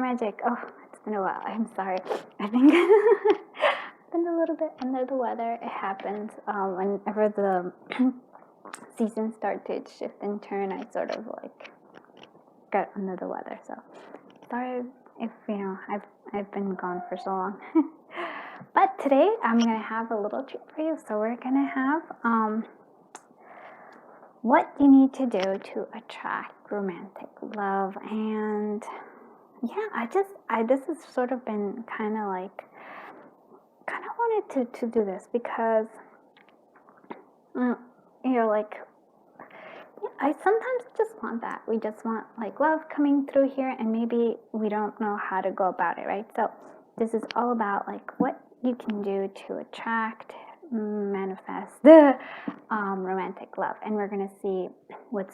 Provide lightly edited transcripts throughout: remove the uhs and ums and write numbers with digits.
Magic. Oh, it's been a while. I'm sorry. I think I've been a little bit under the weather. It happens whenever the season started to shift and turn. I sort of like got under the weather. So sorry if I've been gone for so long. But today I'm gonna have a little treat for you. So we're gonna have what you need to do to attract romantic love. And yeah, this has sort of been kind of wanted to do this because I sometimes just want that. We just want like love coming through here, and maybe we don't know how to go about it, right? So this is all about like what you can do to attract, manifest the romantic love, and we're gonna see what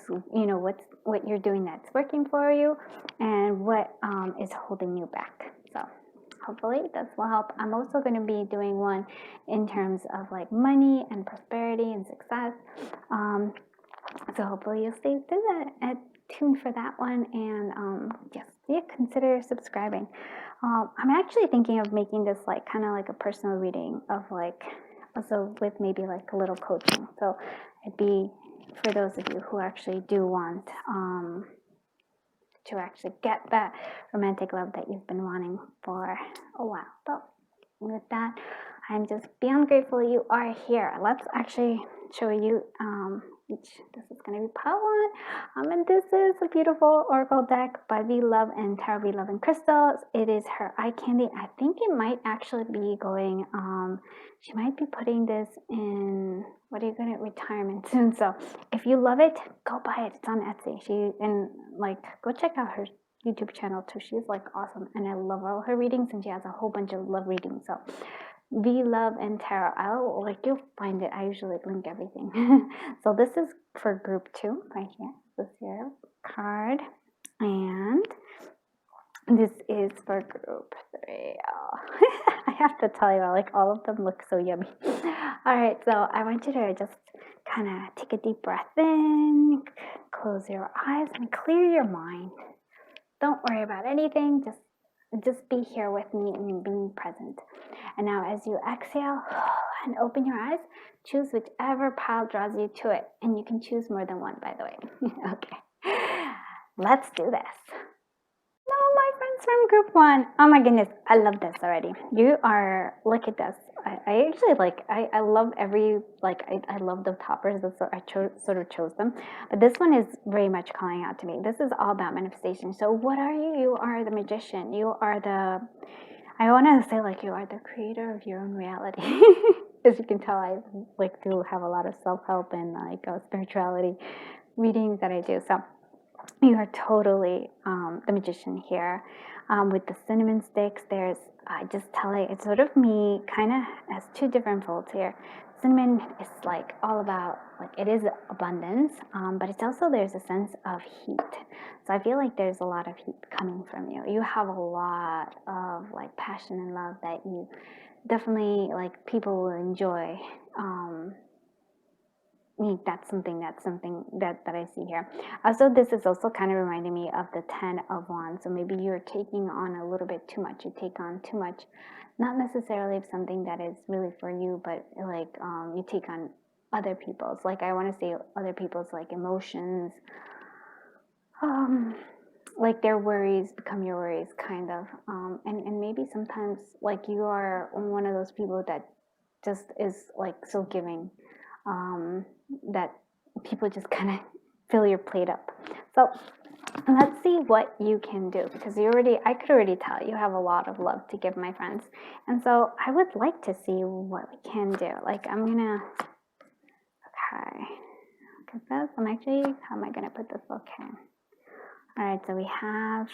you're doing that's working for you, and what is holding you back. So hopefully this will help. I'm also going to be doing one in terms of like money and prosperity and success. So hopefully you'll stay tuned for that one, and consider subscribing. I'm actually thinking of making this like kind of like a personal reading of like also with maybe like a little coaching. So it'd be for those of you who actually do want to actually get that romantic love that you've been wanting for a while. So with that, I'm just beyond grateful you are here. Let's actually show you this is going to be part one. And this is a beautiful oracle deck by V Love and Tarot V Love and Crystals. It is her eye candy. I think it might actually be going, she might be putting this in, retirement soon. So if you love it, go buy it. It's on Etsy. Go check out her YouTube channel too. She's like awesome, and I love all her readings, and she has a whole bunch of love readings. So V Love and Tarot, you'll find it. I usually link everything. So this is for group 2 right here. This is your card, and this is for group 3. Oh. I have to tell you, all of them look so yummy. All right, so I want you to just kind of take a deep breath in, close your eyes, and clear your mind. Don't worry about anything. Just be here with me and being present. And now as you exhale and open your eyes, choose whichever pile draws you to it. And you can choose more than one, by the way. Okay, let's do this. Hello, my friends from group 1. Oh my goodness, I love this already. Look at this. I actually I love I love the toppers, so I sort of chose them. But this one is very much calling out to me. This is all about manifestation. So what are you? You are the magician. You are I want to say you are the creator of your own reality. As you can tell, I do have a lot of self-help and spirituality readings that I do. So you are totally the magician here. With the cinnamon sticks, there's it's sort of me kind of has 2 different folds here. Cinnamon is all about it is abundance, but it's also there's a sense of heat. So I feel like there's a lot of heat coming from you. You have a lot of passion and love that you definitely people will enjoy. That's something that I see here. Also, this is also kind of reminding me of the 10 of Wands. So maybe you're taking on a little bit too much. You take on too much, not necessarily of something that is really for you, but you take on other people's. I want to say other people's emotions. Their worries become your worries, kind of. And maybe sometimes you are one of those people that just is so giving. That people just kind of fill your plate up. So let's see what you can do, because I could already tell you have a lot of love to give, my friends. And so I would like to see what we can do. I'm gonna, okay, look at this. How am I gonna put this? Okay. All right, so we have,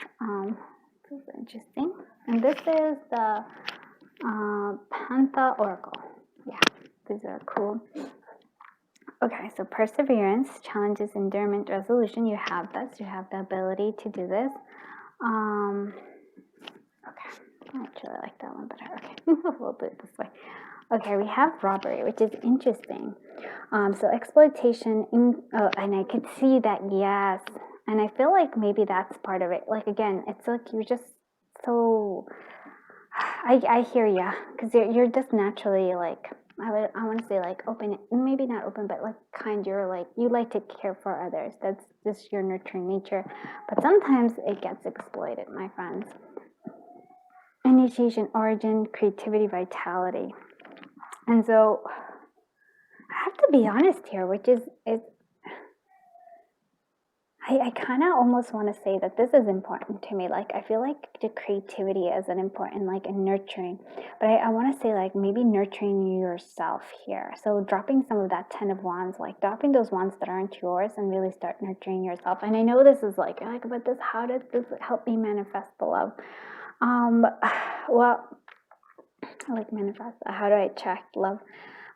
this is interesting. And this is the Pantha Oracle. Yeah, these are cool. Okay, so perseverance, challenges, endurance, resolution. You have this. You have the ability to do this. Okay, I actually like that one better. Okay, we'll do it this way. Okay, we have robbery, which is interesting. So exploitation, and I could see that, yes. And I feel maybe that's part of it. Again, it's you're just so I hear ya, because you're just naturally like, I want to say like open, maybe not open, but like kind. You're like, you like to care for others. That's just your nurturing nature. But sometimes it gets exploited, my friends. Initiation, origin, creativity, vitality. And so I have to be honest here, which is I kind of almost want to say that this is important to me. Like, I feel like the creativity is an important, like, and nurturing. But I want to say, like, maybe nurturing yourself here. So dropping some of that 10 of Wands, like, dropping those wands that aren't yours and really start nurturing yourself. And I know this is like, but this, how does this help me manifest the love? Well, like manifest, how do I attract love?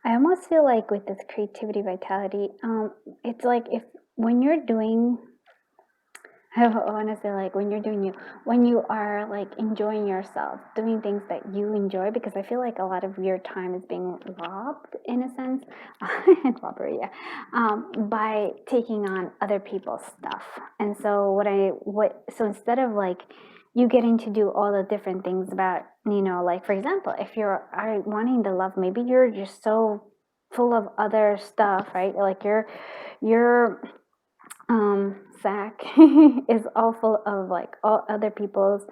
I almost feel like with this creativity, vitality, it's like when you're doing, I want to say like when you are like enjoying yourself, doing things that you enjoy, because I feel like a lot of your time is being robbed in a sense, robbery, yeah, by taking on other people's stuff. And so so instead of like you getting to do all the different things about, like for example, if you're wanting the love, maybe you're just so full of other stuff, right? Like your sack is all full of like all other people's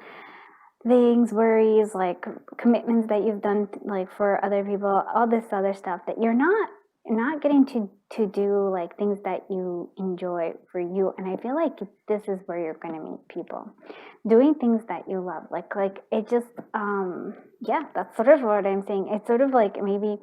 things, worries, like commitments that you've done like for other people, all this other stuff that you're not getting to do like things that you enjoy for you. And I feel like this is where you're going to meet people doing things that you love, like it just yeah, that's sort of what I'm saying. It's sort of like maybe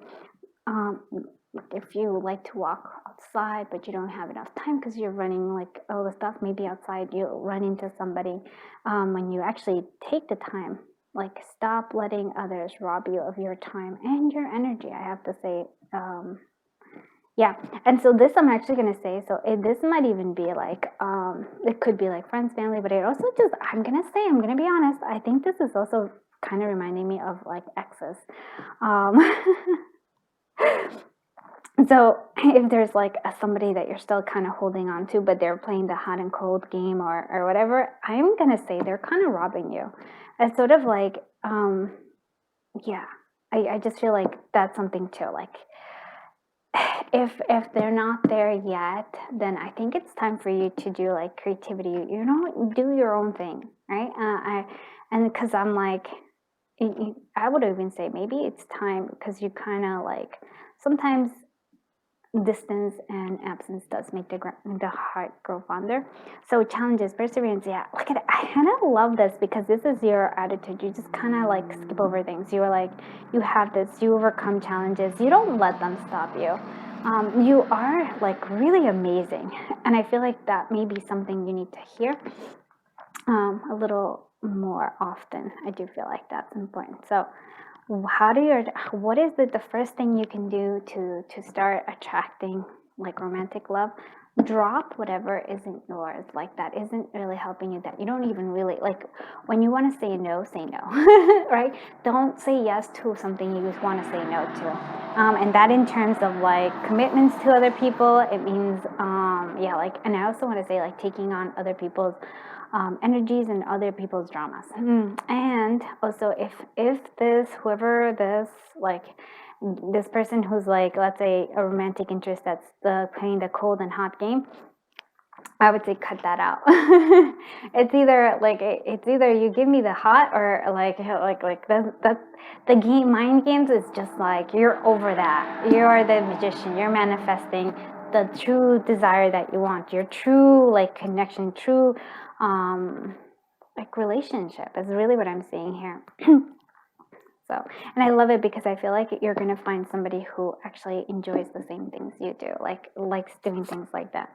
if you like to walk outside but you don't have enough time because you're running like all the stuff, maybe outside you run into somebody, when you actually take the time, like stop letting others rob you of your time and your energy, I have to say. Yeah, and so this I'm actually going to say, so this might even be like, it could be like friends, family, but it also just, I'm going to be honest, I think this is also kind of reminding me of like exes. So if there's like somebody that you're still kind of holding on to, but they're playing the hot and cold game or whatever, I'm going to say they're kind of robbing you. It's sort of like, yeah, I just feel like that's something too. Like if they're not there yet, then I think it's time for you to do like creativity, do your own thing, right? And because I'm like, I would even say maybe it's time, because you kind of like, sometimes distance and absence does make the heart grow fonder. So challenges, perseverance, yeah, look at it. I kind of love this because this is your attitude. You just kind of like skip over things. You are like, you have this, you overcome challenges, you don't let them stop you. You are like really amazing, and I feel like that may be something you need to hear a little more often. I do feel like that's important. So what is the first thing you can do to start attracting like romantic love? Drop whatever isn't yours, like that isn't really helping you, that you don't even really like. When you want to say no, right? Don't say yes to something you just want to say no to. And that in terms of like commitments to other people, it means yeah, like, and I also want to say like taking on other people's energies and other people's dramas. And also if this person who's like, let's say a romantic interest that's playing the cold and hot game, I would say cut that out. It's either you give me the hot, or like that's the game. Mind games is just like, you're over that. You're the magician. You're manifesting the true desire that you want. Your true like connection, true like relationship is really what I'm seeing here. So, and I love it because I feel like you're going to find somebody who actually enjoys the same things you do, like likes doing things like that.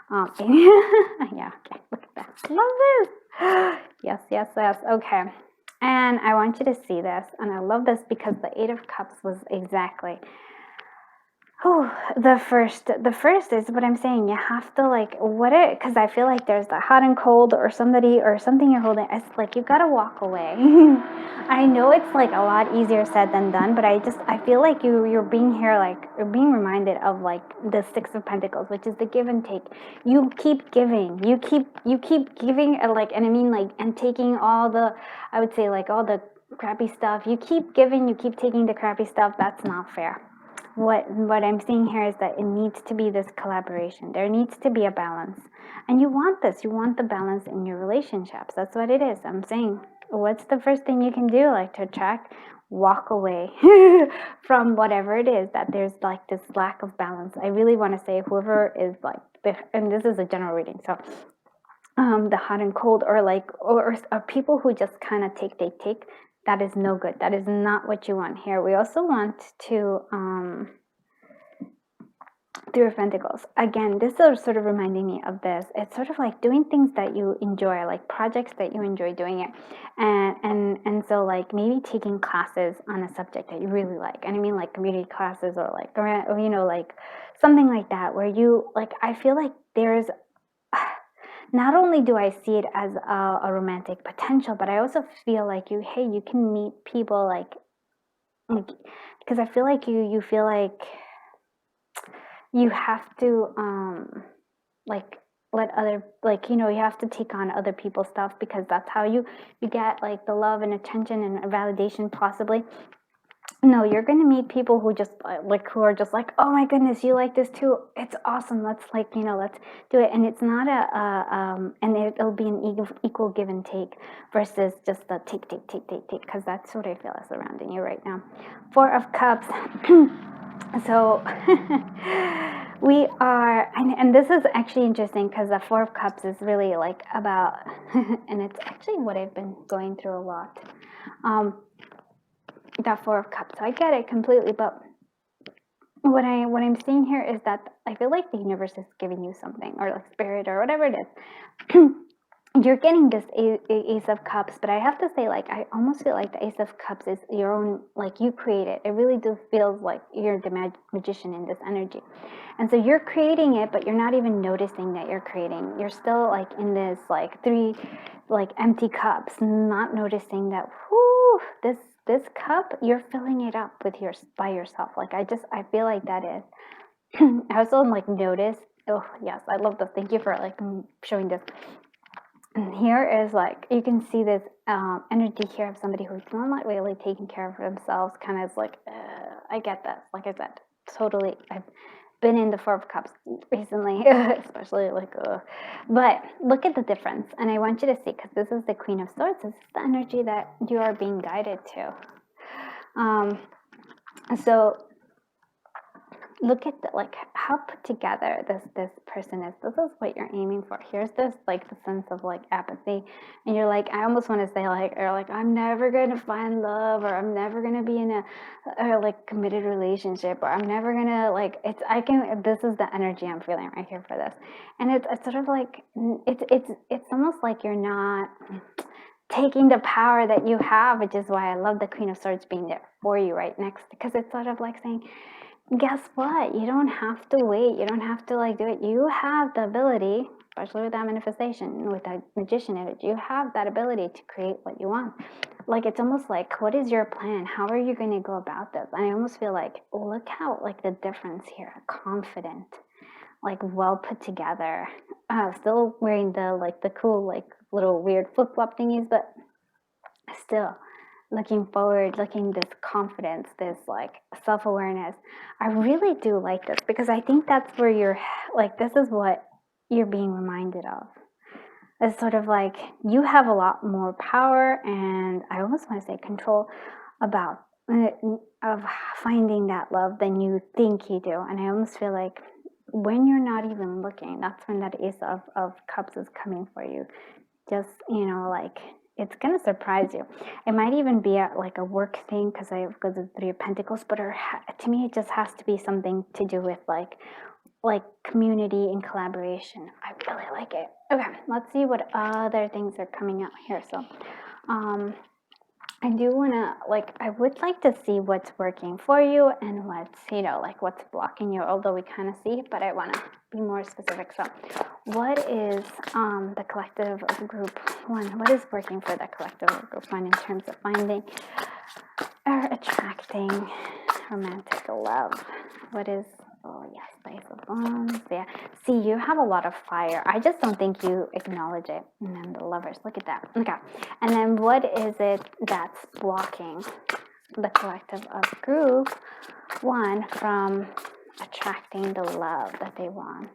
Yeah, okay, look at that. Love this. Yes. Okay. And I want you to see this, and I love this because the 8 of Cups was exactly Oh, the first is what I'm saying. You have to like because I feel like there's the hot and cold or somebody or something you're holding. It's like you gotta walk away. I know it's like a lot easier said than done, but I feel like you're being here like you're being reminded of like the Six of Pentacles, which is the give and take. You keep giving, you keep giving, and I mean like and taking all the, I would say like all the crappy stuff. You keep giving, you keep taking the crappy stuff. That's not fair. What I'm seeing here is that it needs to be this collaboration. There needs to be a balance. And you want this. You want the balance in your relationships. That's what it is. I'm saying, what's the first thing you can do like to attract? Walk away from whatever it is that there's like this lack of balance. I really want to say whoever is like and this is a general reading. So the hot and cold or like or people who just kind of take, that is no good. That is not what you want here. We also want to Three of Pentacles. Again, this is sort of reminding me of this. It's sort of like doing things that you enjoy, like projects that you enjoy doing it. And so like maybe taking classes on a subject that you really like. And I mean like community classes or like, or, you know, like something like that where you like, I feel like there's not only do I see it as a romantic potential, but I also feel like you can meet people like because I feel like you feel like you have to like let other like you have to take on other people's stuff because that's how you get like the love and attention and validation possibly. No, you're going to meet people who just like who are just like, oh my goodness, you like this too, it's awesome, let's like let's do it. And it's not and it'll be an equal give and take versus just the take because that's what I feel is surrounding you right now. Four of Cups. So we are and this is actually interesting because the Four of Cups is really like about and it's actually what I've been going through a lot. That Four of Cups. So I get it completely, but what I'm seeing here is that I feel like the universe is giving you something, or like spirit, or whatever it is. You're getting this Ace of Cups, but I have to say, like, I almost feel like the Ace of Cups is your own, like, you create it. It really does feels like you're the magician in this energy. And so you're creating it, but you're not even noticing that you're creating. You're still, like, in this, like, three, like, empty cups, not noticing that, whoo, this cup, you're filling it up with by yourself. Like, I feel like that is. I also, like, notice, oh, yes, I love this. Thank you for, like, showing this. And here is like, you can see this energy here of somebody who's not really taking care of themselves, kind of like, I get that. Like I said, totally. I've been in the Four of Cups recently, especially like, but look at the difference. And I want you to see, because this is the Queen of Swords, this is the energy that you are being guided to. So look at like how put together this person is. This is what you're aiming for. Here's this like the sense of like apathy, and you're like, I almost want to say like, or like, I'm never gonna find love, or I'm never gonna be in a like committed relationship, or I'm never gonna like this is the energy I'm feeling right here for this. And it's sort of like it's almost like you're not taking the power that you have, which is why I love the Queen of Swords being there for you right next, because it's sort of like saying, guess what? You don't have to wait. You don't have to like do it. You have the ability, especially with that manifestation, with that magician energy, you have that ability to create what you want. Like, it's almost like, what is your plan? How are you going to go about this? And I almost feel like, look how like the difference here, confident, like well put together, still wearing the cool, like little weird flip-flop thingies, but still looking forward, looking this confidence, this like self-awareness. I really do like this because I think that's where you're like, this is what you're being reminded of. It's sort of like you have a lot more power, and I almost want to say control about of finding that love than you think you do. And I almost feel like when you're not even looking, that's when that Ace of Cups is coming for you. Just, like, it's going to surprise you. It might even be like a work thing because of the Three of Pentacles, but to me, it just has to be something to do with like community and collaboration. I really like it. Okay, let's see what other things are coming out here. So, I do want to, like, I would like to see what's working for you and what's, you know, like what's blocking you, although we kind of see, but I want to be more specific. So what is the collective of group one? What is working for the collective of group one in terms of finding or attracting romantic love? What is, oh yes, the Ace of Wands, yeah. See, you have a lot of fire. I just don't think you acknowledge it. And then the Lovers, look at that. Okay. And then what is it that's blocking the collective of group one from attracting the love that they want?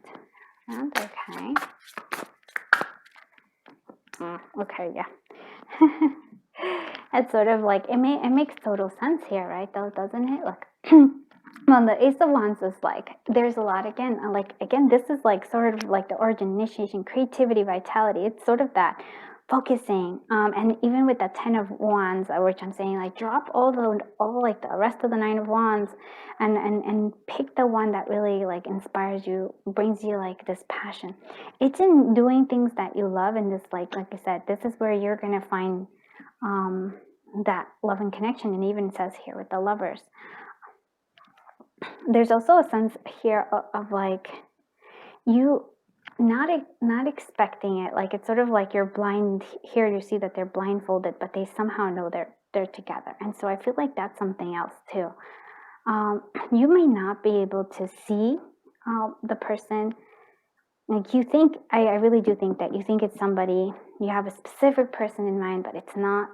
And okay. Okay, yeah. It's sort of like, it makes total sense here, right? Though, doesn't it? Look. Well, the Ace of Wands is like, there's a lot again, this is like sort of like the origin, initiation, creativity, vitality. It's sort of that focusing. And even with the 10 of Wands, which I'm saying, like, drop all like the rest of the 9 of Wands and pick the one that really like inspires you, brings you like this passion. It's in doing things that you love. And this, like I said, this is where you're going to find that love and connection. And even says here with the Lovers, there's also a sense here of like you not expecting it. Like it's sort of like you're blind here. You see that they're blindfolded, but they somehow know they're together. And so I feel like that's something else too. You may not be able to see the person. Like you think, I really do think that you think it's somebody, you have a specific person in mind, but it's not.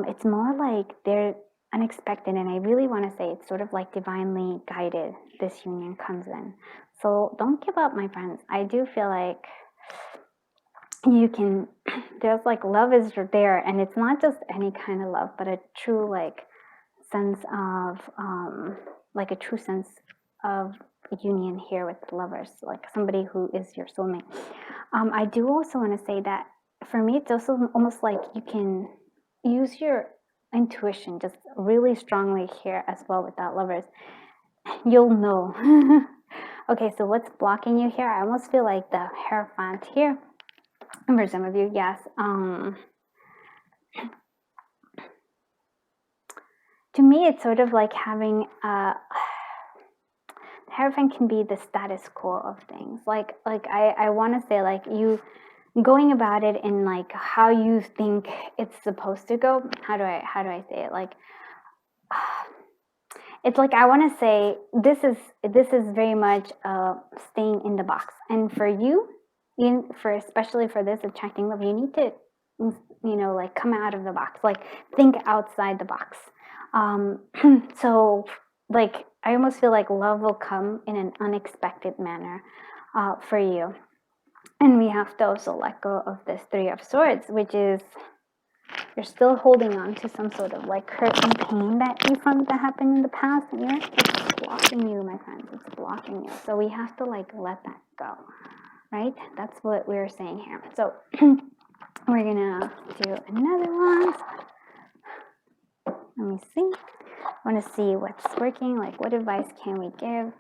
It's more like they're unexpected, and I really want to say it's sort of like divinely guided. This union comes in. So don't give up, my friends. I do feel like you can, there's like love is there, and it's not just any kind of love, but a true like sense of, like a true sense of union here with the Lovers, like somebody who is your soulmate. I do also want to say that for me, it's also almost like you can use your intuition just really strongly here as well with that Lovers. You'll know. Okay, so what's blocking you here? I almost feel like the Hierophant here. And for some of you, yes. To me, it's sort of like having Hierophant can be the status quo of things. Like I want to say, like, you going about it in like how you think it's supposed to go. How do I say it? Like, it's like I want to say this is very much staying in the box. And for you, especially for this attracting love, you need to, like come out of the box, like think outside the box. So like I almost feel like love will come in an unexpected manner for you. And we have to also let go of this Three of Swords, which is you're still holding on to some sort of like hurt and pain that happened in the past, and it's blocking you, my friends. It's blocking you. So we have to like let that go, right? That's what we're saying here. So we're gonna do another one. Let me see. I want to see what's working. Like, what advice can we give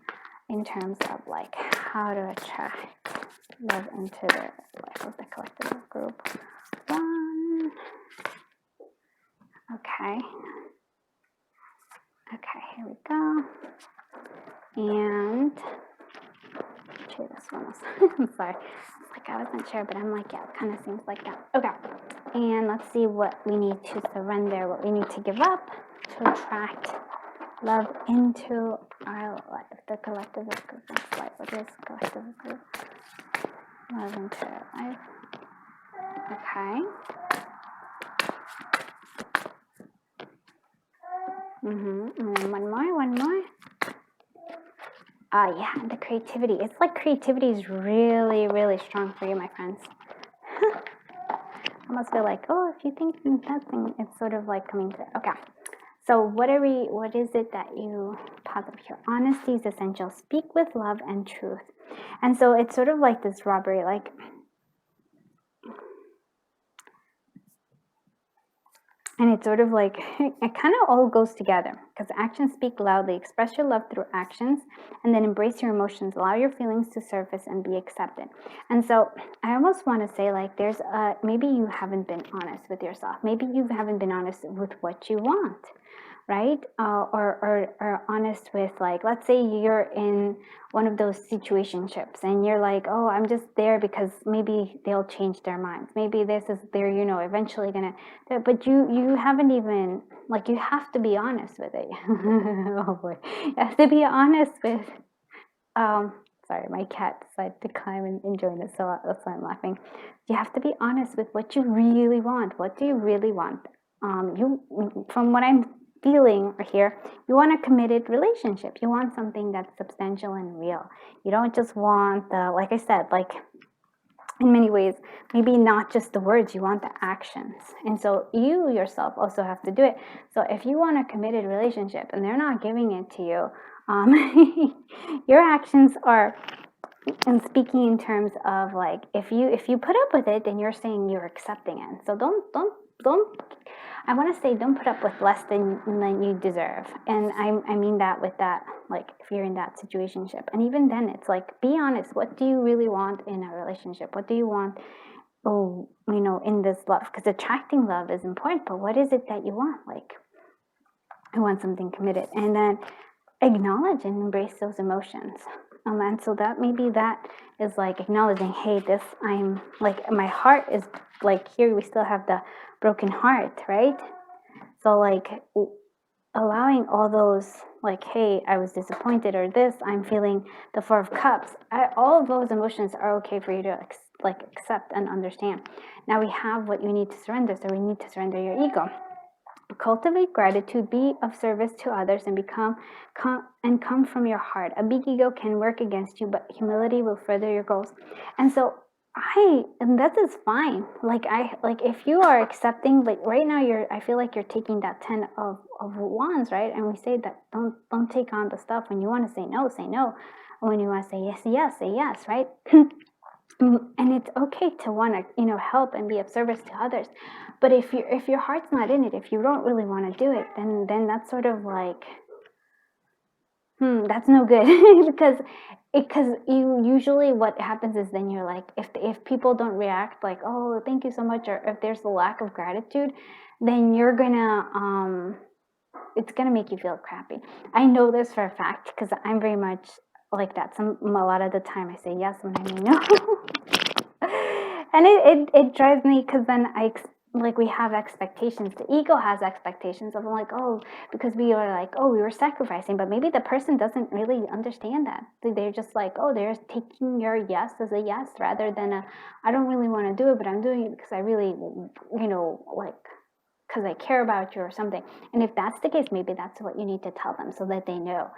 in terms of like how to attract love into the life of the collective group? One. Okay. Okay, here we go. And actually this one was, I'm sorry. Like I wasn't sure, but I'm like, yeah, it kind of seems like that. Okay. And let's see what we need to surrender, what we need to give up to attract love into our life, the collective group. That's life. What is collective group? Love into our life. Okay. And then one more. Yeah, the creativity. It's like creativity is really, really strong for you, my friends. I almost feel like, oh, if you think that thing, it's sort of like coming to, okay. So what is it that you positive here? Honesty is essential. Speak with love and truth. And so it's sort of like this robbery, like, And it's sort of like, it kind of all goes together, because actions speak loudly. Express your love through actions, and then embrace your emotions. Allow your feelings to surface and be accepted. And so I almost want to say, like, there's maybe you haven't been honest with yourself. Maybe you haven't been honest with what you want, right? Or honest with, like, let's say you're in one of those situationships and you're like, oh, I'm just there because maybe they'll change their minds. Maybe this is they're, eventually gonna, but you haven't even, like, you have to be honest with it. Oh boy, you have to be honest with, sorry, my cat decided to climb and join us, so that's why I'm laughing. You have to be honest with what you really want. What do you really want? From what I'm feeling here, you want a committed relationship. You want something that's substantial and real. You don't just want the, like I said, like, in many ways, maybe not just the words, you want the actions. And so you yourself also have to do it. So if you want a committed relationship and they're not giving it to you, your actions are, and speaking in terms of, like, if you put up with it, then you're saying you're accepting it. So don't I want to say, don't put up with less than you deserve. And I mean that with that, like, if you're in that situationship. And even then, it's like, be honest. What do you really want in a relationship? What do you want, in this love? Because attracting love is important, but what is it that you want? Like, I want something committed. And then acknowledge and embrace those emotions. And so that maybe that is like acknowledging, hey, this, I'm like, my heart is like, here we still have the broken heart, right? So, like, allowing all those, like, hey, I was disappointed, or this, I'm feeling the Four of Cups. All of those emotions are okay for you to accept and understand. Now we have what you need to surrender. So we need to surrender your ego. Cultivate gratitude, be of service to others, and come from your heart. A big ego can work against you, but humility will further your goals. And so and that is fine. Like, if you are accepting, like, right now I feel like you're taking that 10 of wands, right? And we say that don't take on the stuff. When you want to say no, say no. When you want to say yes, yes, say yes, right? And it's okay to want to, help and be of service to others. But if your heart's not in it, if you don't really want to do it, then that's sort of like, that's no good. because you usually, what happens is, then you're like, if people don't react like, oh, thank you so much, or if there's a lack of gratitude, then you're gonna it's gonna make you feel crappy. I know this for a fact, because I'm very much like that. A lot of the time I say yes when I mean no. And it drives me, because then we have expectations. The ego has expectations of, like, oh, because we are like, oh, we were sacrificing, but maybe the person doesn't really understand that. They're just like, oh, they're taking your yes as a yes, rather than I don't really want to do it, but I'm doing it because I really, because I care about you or something. And if that's the case, maybe that's what you need to tell them, so that they know.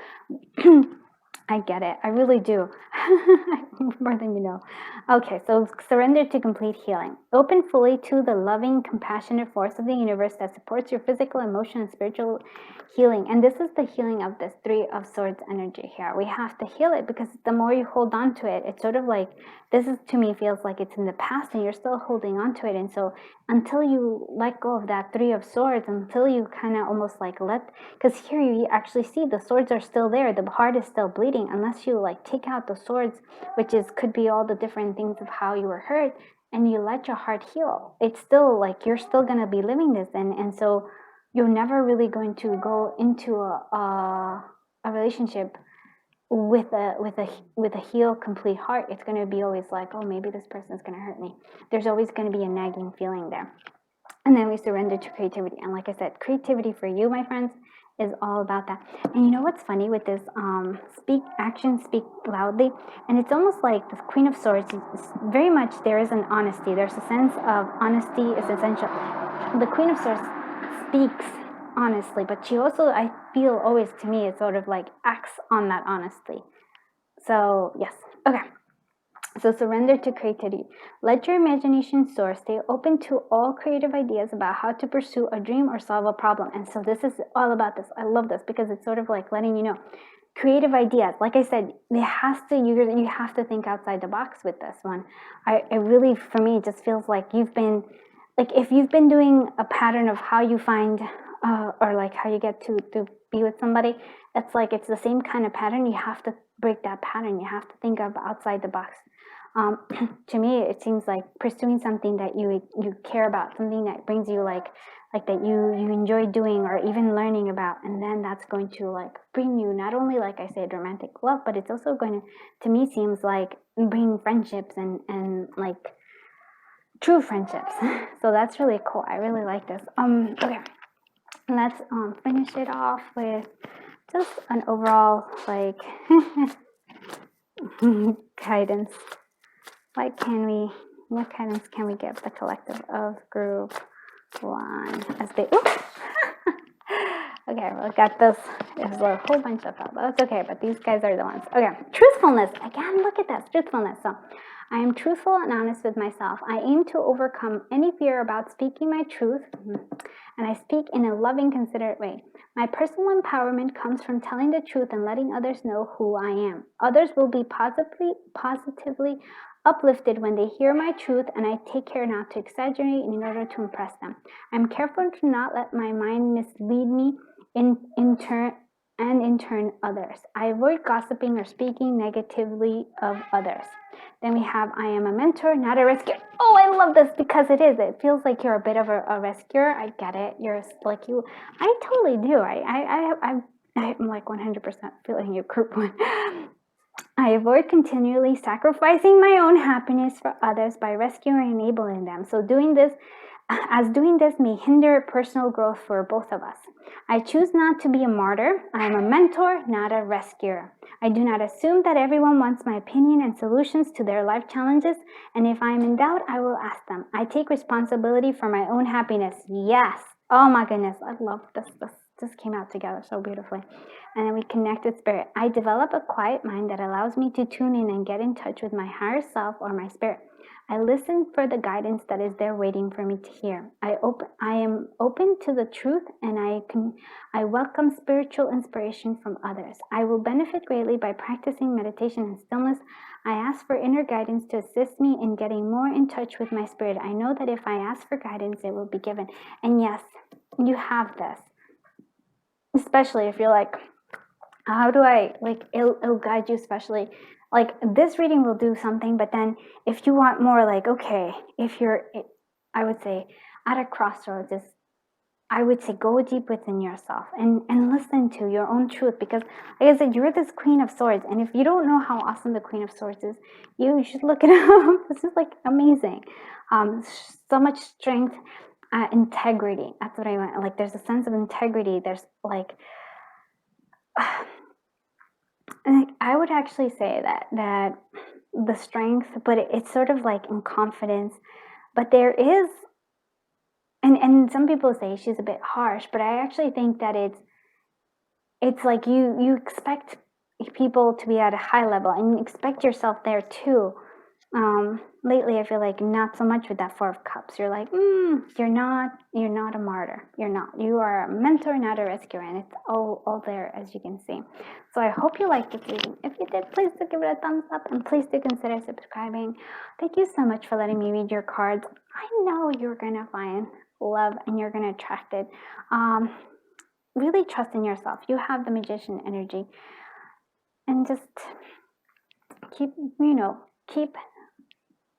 I get it. I really do. More than you know. Okay, so surrender to complete healing. Open fully to the loving, compassionate force of the universe that supports your physical, emotional, and spiritual healing. And this is the healing of this Three of Swords energy here. We have to heal it, because the more you hold on to it, it's sort of like, this is, to me, feels like it's in the past and you're still holding on to it. And so until you let go of that Three of Swords, until you kind of almost like because here you actually see the swords are still there, the heart is still bleeding, unless you like take out the swords, which could be all the different things of how you were hurt, and you let your heart heal. It's still like, you're still going to be living this, and so you're never really going to go into a relationship with a healed, complete heart. It's going to be always like, oh, maybe this person's going to hurt me. There's always going to be a nagging feeling there. And then we surrender to creativity. And like I said, creativity for you, my friends, is all about that. And you know what's funny with this? Speak loudly. And it's almost like the Queen of Swords is very much, there is an honesty. There's a sense of honesty is essential. The Queen of Swords speaks honestly, but she also, I feel always, to me, it's sort of like acts on that honesty. So yes. Okay. So surrender to creativity. Let your imagination soar. Stay open to all creative ideas about how to pursue a dream or solve a problem. And so this is all about this. I love this, because it's sort of like letting you know, creative ideas. Like I said, you have to think outside the box with this one. I really, for me, it just feels like you've been like if you've been doing a pattern of how you find or like how you get to be with somebody, it's like it's the same kind of pattern. You have to break that pattern. You have to think of outside the box. To me, it seems like pursuing something that you care about, something that brings you like that you enjoy doing or even learning about, and then that's going to like bring you not only, like I said, romantic love, but it's also going to me seems like bring friendships and like true friendships. So that's really cool. I really like this. Okay, let's finish it off with just an overall like guidance. What guidance can we give the collective of group one as they okay, we got this. There's a whole bunch of them, but that's okay. But these guys are the ones. Okay, truthfulness. Again, look at this. Truthfulness. So I am truthful and honest with myself. I aim to overcome any fear about speaking my truth, and I speak in a loving, considerate way. My personal empowerment comes from telling the truth and letting others know who I am. Others will be positively uplifted when they hear my truth, and I take care not to exaggerate in order to impress them. I'm careful to not let my mind mislead me in turn others. I avoid gossiping or speaking negatively of others. Then we have I am a mentor, not a rescuer. Oh, I love this because it is. It feels like you're a bit of a rescuer. I get it. You're like you. I totally do. I'm like 100% feeling you, group one. I avoid continually sacrificing my own happiness for others by rescuing and enabling them. So doing this may hinder personal growth for both of us. I choose not to be a martyr. I am a mentor, not a rescuer. I do not assume that everyone wants my opinion and solutions to their life challenges, and if I am in doubt, I will ask them. I take responsibility for my own happiness. Yes. Oh my goodness, I love this. This just came out together so beautifully. And then we connect with spirit. I develop a quiet mind that allows me to tune in and get in touch with my higher self or my spirit. I listen for the guidance that is there waiting for me to hear. I am open to the truth, and I welcome spiritual inspiration from others. I will benefit greatly by practicing meditation and stillness. I ask for inner guidance to assist me in getting more in touch with my spirit. I know that if I ask for guidance, it will be given. And yes, you have this. Especially if you're like, how do I, like, it'll guide you, especially like this reading will do something, but then if you want more, like, okay, if you're, I would say at a crossroads, is I would say go deep within yourself and listen to your own truth, because like I said, you're this Queen of Swords, and if you don't know how awesome the Queen of Swords is, you should look it up. This is like amazing. So much strength, integrity. That's what I want. Like there's a sense of integrity. There's like I would actually say that the strength, but it's sort of like in confidence. But there is, and some people say she's a bit harsh, but I actually think that it's like you expect people to be at a high level and you expect yourself there too. Lately I feel like not so much with that Four of Cups. You're like, you're not a martyr. You are a mentor, not a rescuer, and it's all there, as you can see. So I hope you liked this reading. If you did, please do give it a thumbs up, and please do consider subscribing. Thank you so much for letting me read your cards. I know you're gonna find love and you're gonna attract it. Really trust in yourself. You have the magician energy, and just keep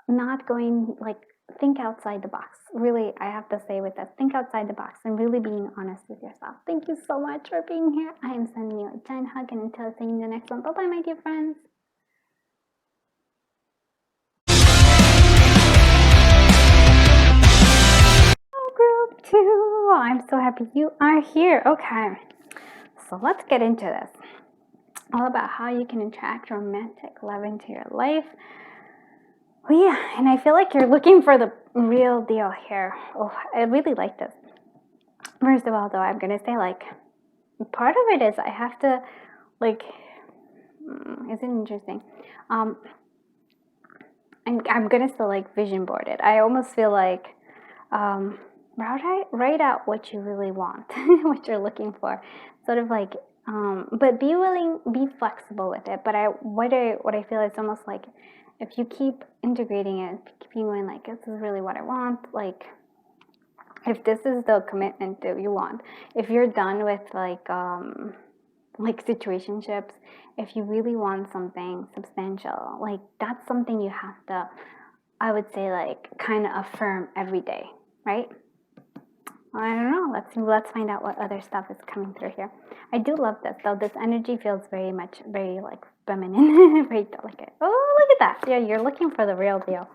not going, like, think outside the box. Really, I have to say with this, think outside the box and really being honest with yourself. Thank you so much for being here. I am sending you a giant hug, and until seeing you in the next one, bye-bye, my dear friends. Oh, group 2, I'm so happy you are here. Okay, so let's get into this. All about how you can attract romantic love into your life. Oh yeah, and I feel like you're looking for the real deal here. Oh, I really like this. First of all, though, I'm gonna say, like, part of it is I have to, like, isn't it interesting? I'm gonna still, like, vision board it. I almost feel like, write out what you really want, what you're looking for, sort of like, but be flexible with it. But what I feel is almost like, if you keep integrating it, keep going like, this is really what I want, like, if this is the commitment that you want, if you're done with like situationships, if you really want something substantial, like that's something you have to, I would say, like kind of affirm every day, right? I don't know. Let's find out what other stuff is coming through here. I do love this though. This energy feels very much very like feminine, very delicate. Oh, look at that. Yeah, you're looking for the real deal.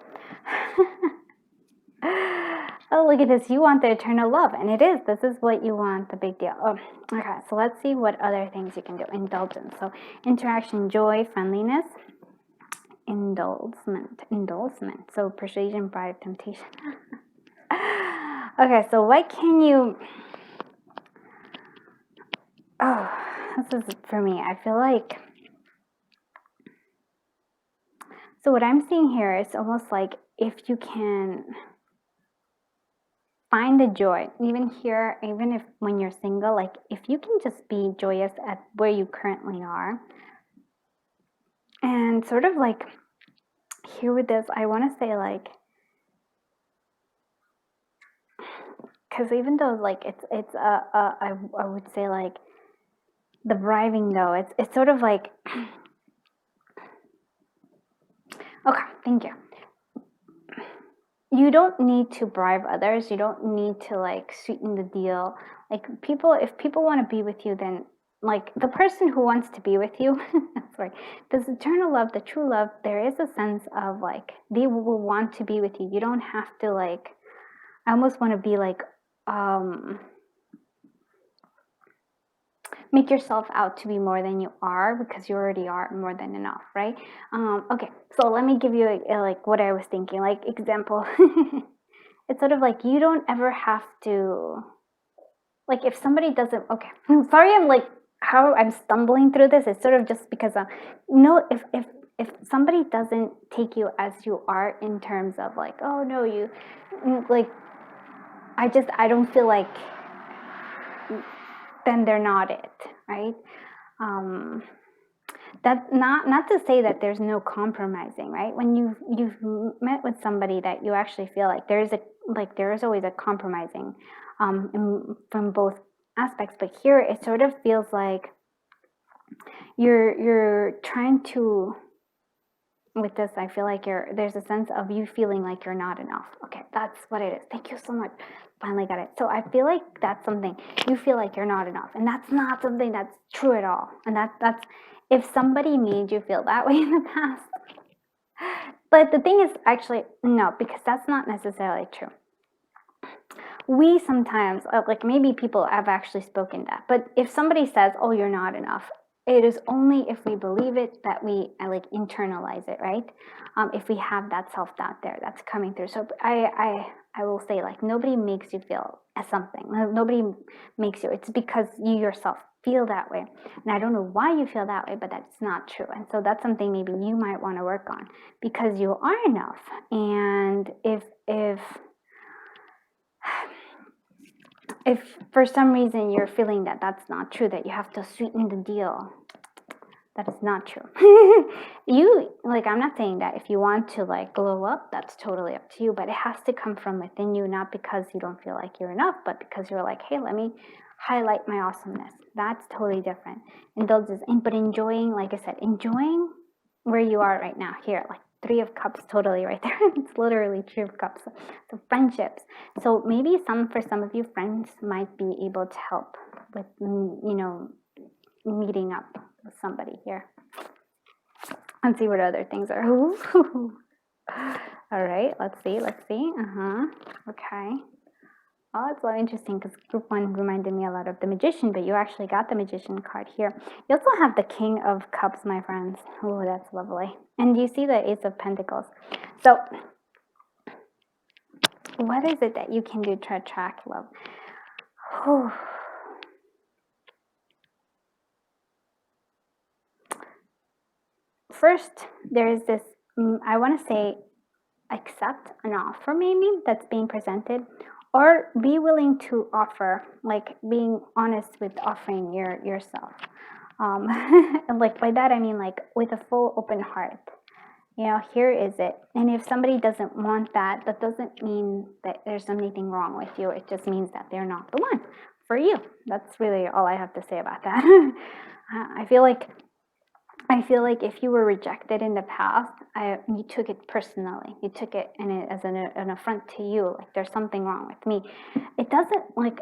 Oh, look at this. You want the eternal love, and it is. This is what you want, the big deal. Oh, okay. So let's see what other things you can do. Indulgence. So interaction, joy, friendliness, indulgement. So persuasion, bribe, temptation. Okay, so what can you... Oh, this is for me. I feel like... So what I'm seeing here is almost like if you can find the joy, even here, even if when you're single, like if you can just be joyous at where you currently are, and sort of like here with this, I want to say like, because even though like I would say like the bribing though, it's sort of like, okay, thank you. You don't need to bribe others. You don't need to like sweeten the deal. Like if people want to be with you, then like the person who wants to be with you, sorry, this eternal love, the true love, there is a sense of like, they will want to be with you. You don't have to like, I almost want to be like, make yourself out to be more than you are, because you already are more than enough, right? Okay, so let me give you like what I was thinking, like example. It's sort of like you don't ever have to, like if somebody doesn't, okay, sorry, I'm like how I'm stumbling through this. It's sort of just because if somebody doesn't take you as you are in terms of like, oh no, you like, I don't feel like, then they're not it, right? That's not to say that there's no compromising, right? When you've met with somebody that you actually feel like there is always a compromising from both aspects, but here it sort of feels like you're trying to, with this, I feel like there's a sense of you feeling like you're not enough. Okay, that's what it is. Thank you so much. Finally got it. So I feel like that's something, you feel like you're not enough, and that's not something that's true at all. And that's if somebody made you feel that way in the past. But the thing is, actually, no, because that's not necessarily true. We sometimes, like maybe people have actually spoken that, but if somebody says, oh, you're not enough, it is only if we believe it that we like internalize it, right? If we have that self-doubt there that's coming through. So I will say, like, nobody makes you feel something. Nobody makes you. It's because you yourself feel that way. And I don't know why you feel that way, but that's not true. And so that's something maybe you might want to work on, because you are enough. And if for some reason you're feeling that that's not true, that you have to sweeten the deal, that is not true. I'm not saying that if you want to like glow up, that's totally up to you, but it has to come from within you, not because you don't feel like you're enough, but because you're like, hey, let me highlight my awesomeness. That's totally different. Indulgence, but enjoying, like I said, enjoying where you are right now, here, like 3 of Cups, totally right there. It's literally 3 of Cups. So friendships. So maybe for some of you, friends might be able to help with, meeting up with somebody here. Let's see what other things are. All right, let's see. Okay. Oh, it's so interesting because group 1 reminded me a lot of the Magician, but you actually got the Magician card here. You also have the King of Cups, my friends. Oh, that's lovely. And you see the Ace of Pentacles. So what is it that you can do to attract love? First, there is this, I want to say, accept an offer maybe that's being presented, or be willing to offer, like being honest with offering yourself. And like by that I mean like with a full open heart. You know, here is it. And if somebody doesn't want that, that doesn't mean that there's anything wrong with you. It just means that they're not the one for you. That's really all I have to say about that. I feel like if you were rejected in the past, you took it personally. You took it as an affront to you. Like there's something wrong with me. It doesn't, like,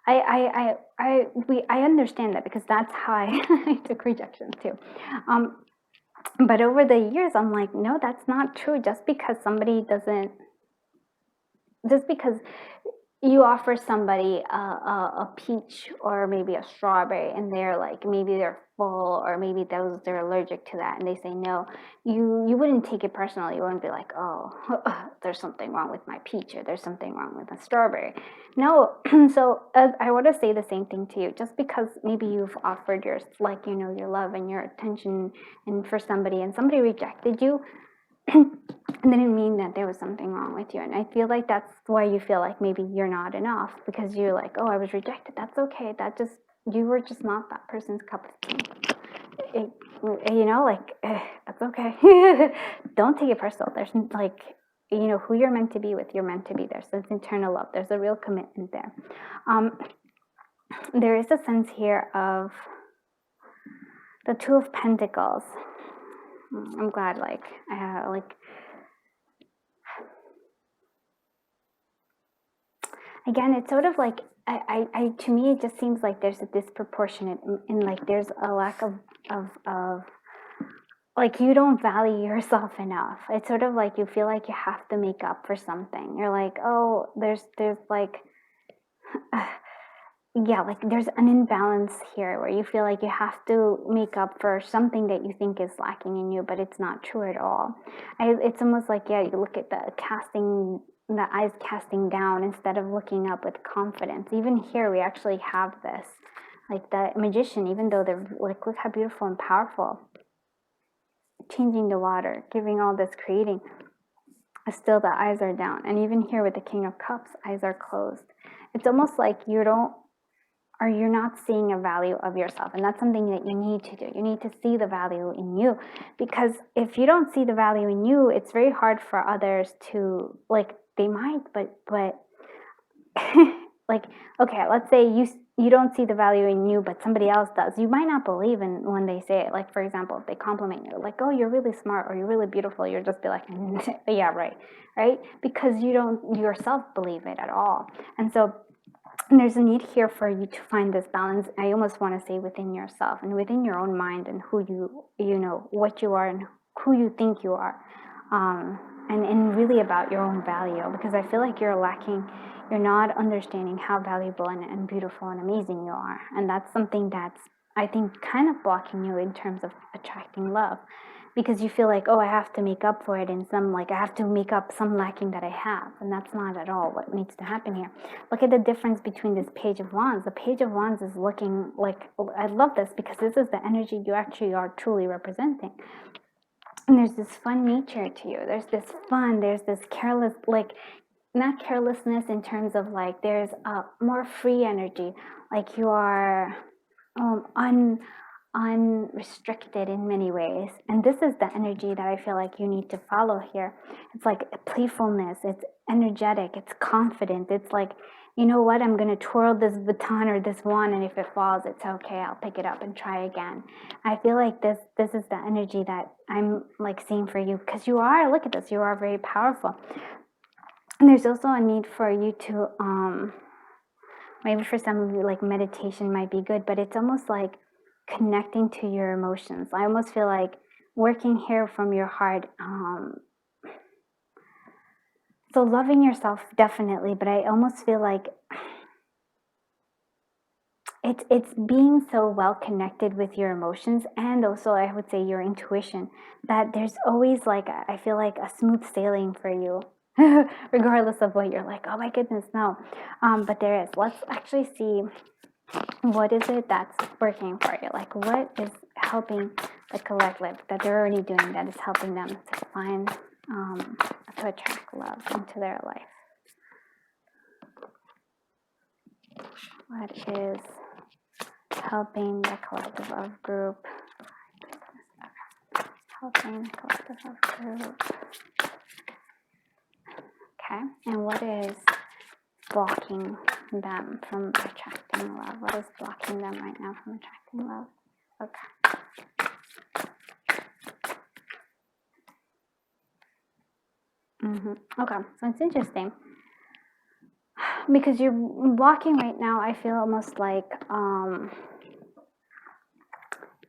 I understand that, because that's how I took rejection too. But over the years, I'm like, no, that's not true. Just because you offer somebody a peach or maybe a strawberry, and they're like, maybe they're full, or maybe they're allergic to that, and they say no, you wouldn't take it personally. You wouldn't be like, oh, there's something wrong with my peach, or there's something wrong with the strawberry. No. So I want to say the same thing to you. Just because maybe you've offered your love and your attention and for somebody, and somebody rejected you, didn't mean that there was something wrong with you. And I feel like that's why you feel like maybe you're not enough, because you're like, oh, I was rejected. That's okay. You were just not that person's cup of tea. That's okay. Don't take it personal. There's who you're meant to be with, you're meant to be there. So it's internal love. There's a real commitment there. There is a sense here of the Two of Pentacles. I'm glad, again, it's sort of like, to me, it just seems like there's a disproportionate, and like there's a lack of like, you don't value yourself enough. It's sort of like you feel like you have to make up for something. You're like, oh, there's like, yeah, like there's an imbalance here where you feel like you have to make up for something that you think is lacking in you, but it's not true at all. It's almost like, yeah, you look at the eyes casting down instead of looking up with confidence. Even here, we actually have this, like the Magician, even though they're like, look how beautiful and powerful, changing the water, giving all this, creating, still the eyes are down. And even here with the King of Cups, eyes are closed. It's almost like you're not seeing a value of yourself. And that's something that you need to do. You need to see the value in you, because if you don't see the value in you, it's very hard for others to, like, they might, but like, okay, let's say you don't see the value in you, but somebody else does. You might not believe in when they say it. Like, for example, if they compliment you, like, oh, you're really smart, or you're really beautiful, you'll just be like, yeah, right, because you don't yourself believe it at all. And so there's a need here for you to find this balance. I almost want to say within yourself and within your own mind, and who you know what you are and who you think you are, and really about your own value, because I feel like you're not understanding how valuable and beautiful and amazing you are. And that's something that's, I think, kind of blocking you in terms of attracting love, because you feel like, oh, I have to make up for it in some, like, I have to make up some lacking that I have. And that's not at all what needs to happen here. Look at the difference between this Page of Wands. The Page of Wands is looking like, I love this, because this is the energy you actually are truly representing. And there's this fun nature to you. There's this fun, there's this careless, like, not carelessness in terms of, like, there's a more free energy. Like, you are unrestricted in many ways. And this is the energy that I feel like you need to follow here. It's like a playfulness, it's energetic, it's confident. It's like, you know what, I'm going to twirl this baton or this wand, and if it falls, it's okay, I'll pick it up and try again. I feel like this is the energy that I'm, like, seeing for you, because you are, look at this, you are very powerful. And there's also a need for you to maybe for some of you, like, meditation might be good, but it's almost like connecting to your emotions. I almost feel like working here from your heart. So loving yourself, definitely, but I almost feel like it's being so well connected with your emotions, and also I would say your intuition, that there's always, like, I feel like a smooth sailing for you. Regardless of what you're like, oh my goodness, no. But there is. Let's actually see, what is it that's working for you? Like, what is helping the collective that they're already doing that is helping them to find, to attract love into their life? What is helping the collective of group? helping the collective of group. Okay, and what is blocking them from attracting love? What is blocking them right now from attracting love? Okay. Okay, so it's interesting because you're blocking right now. I feel almost like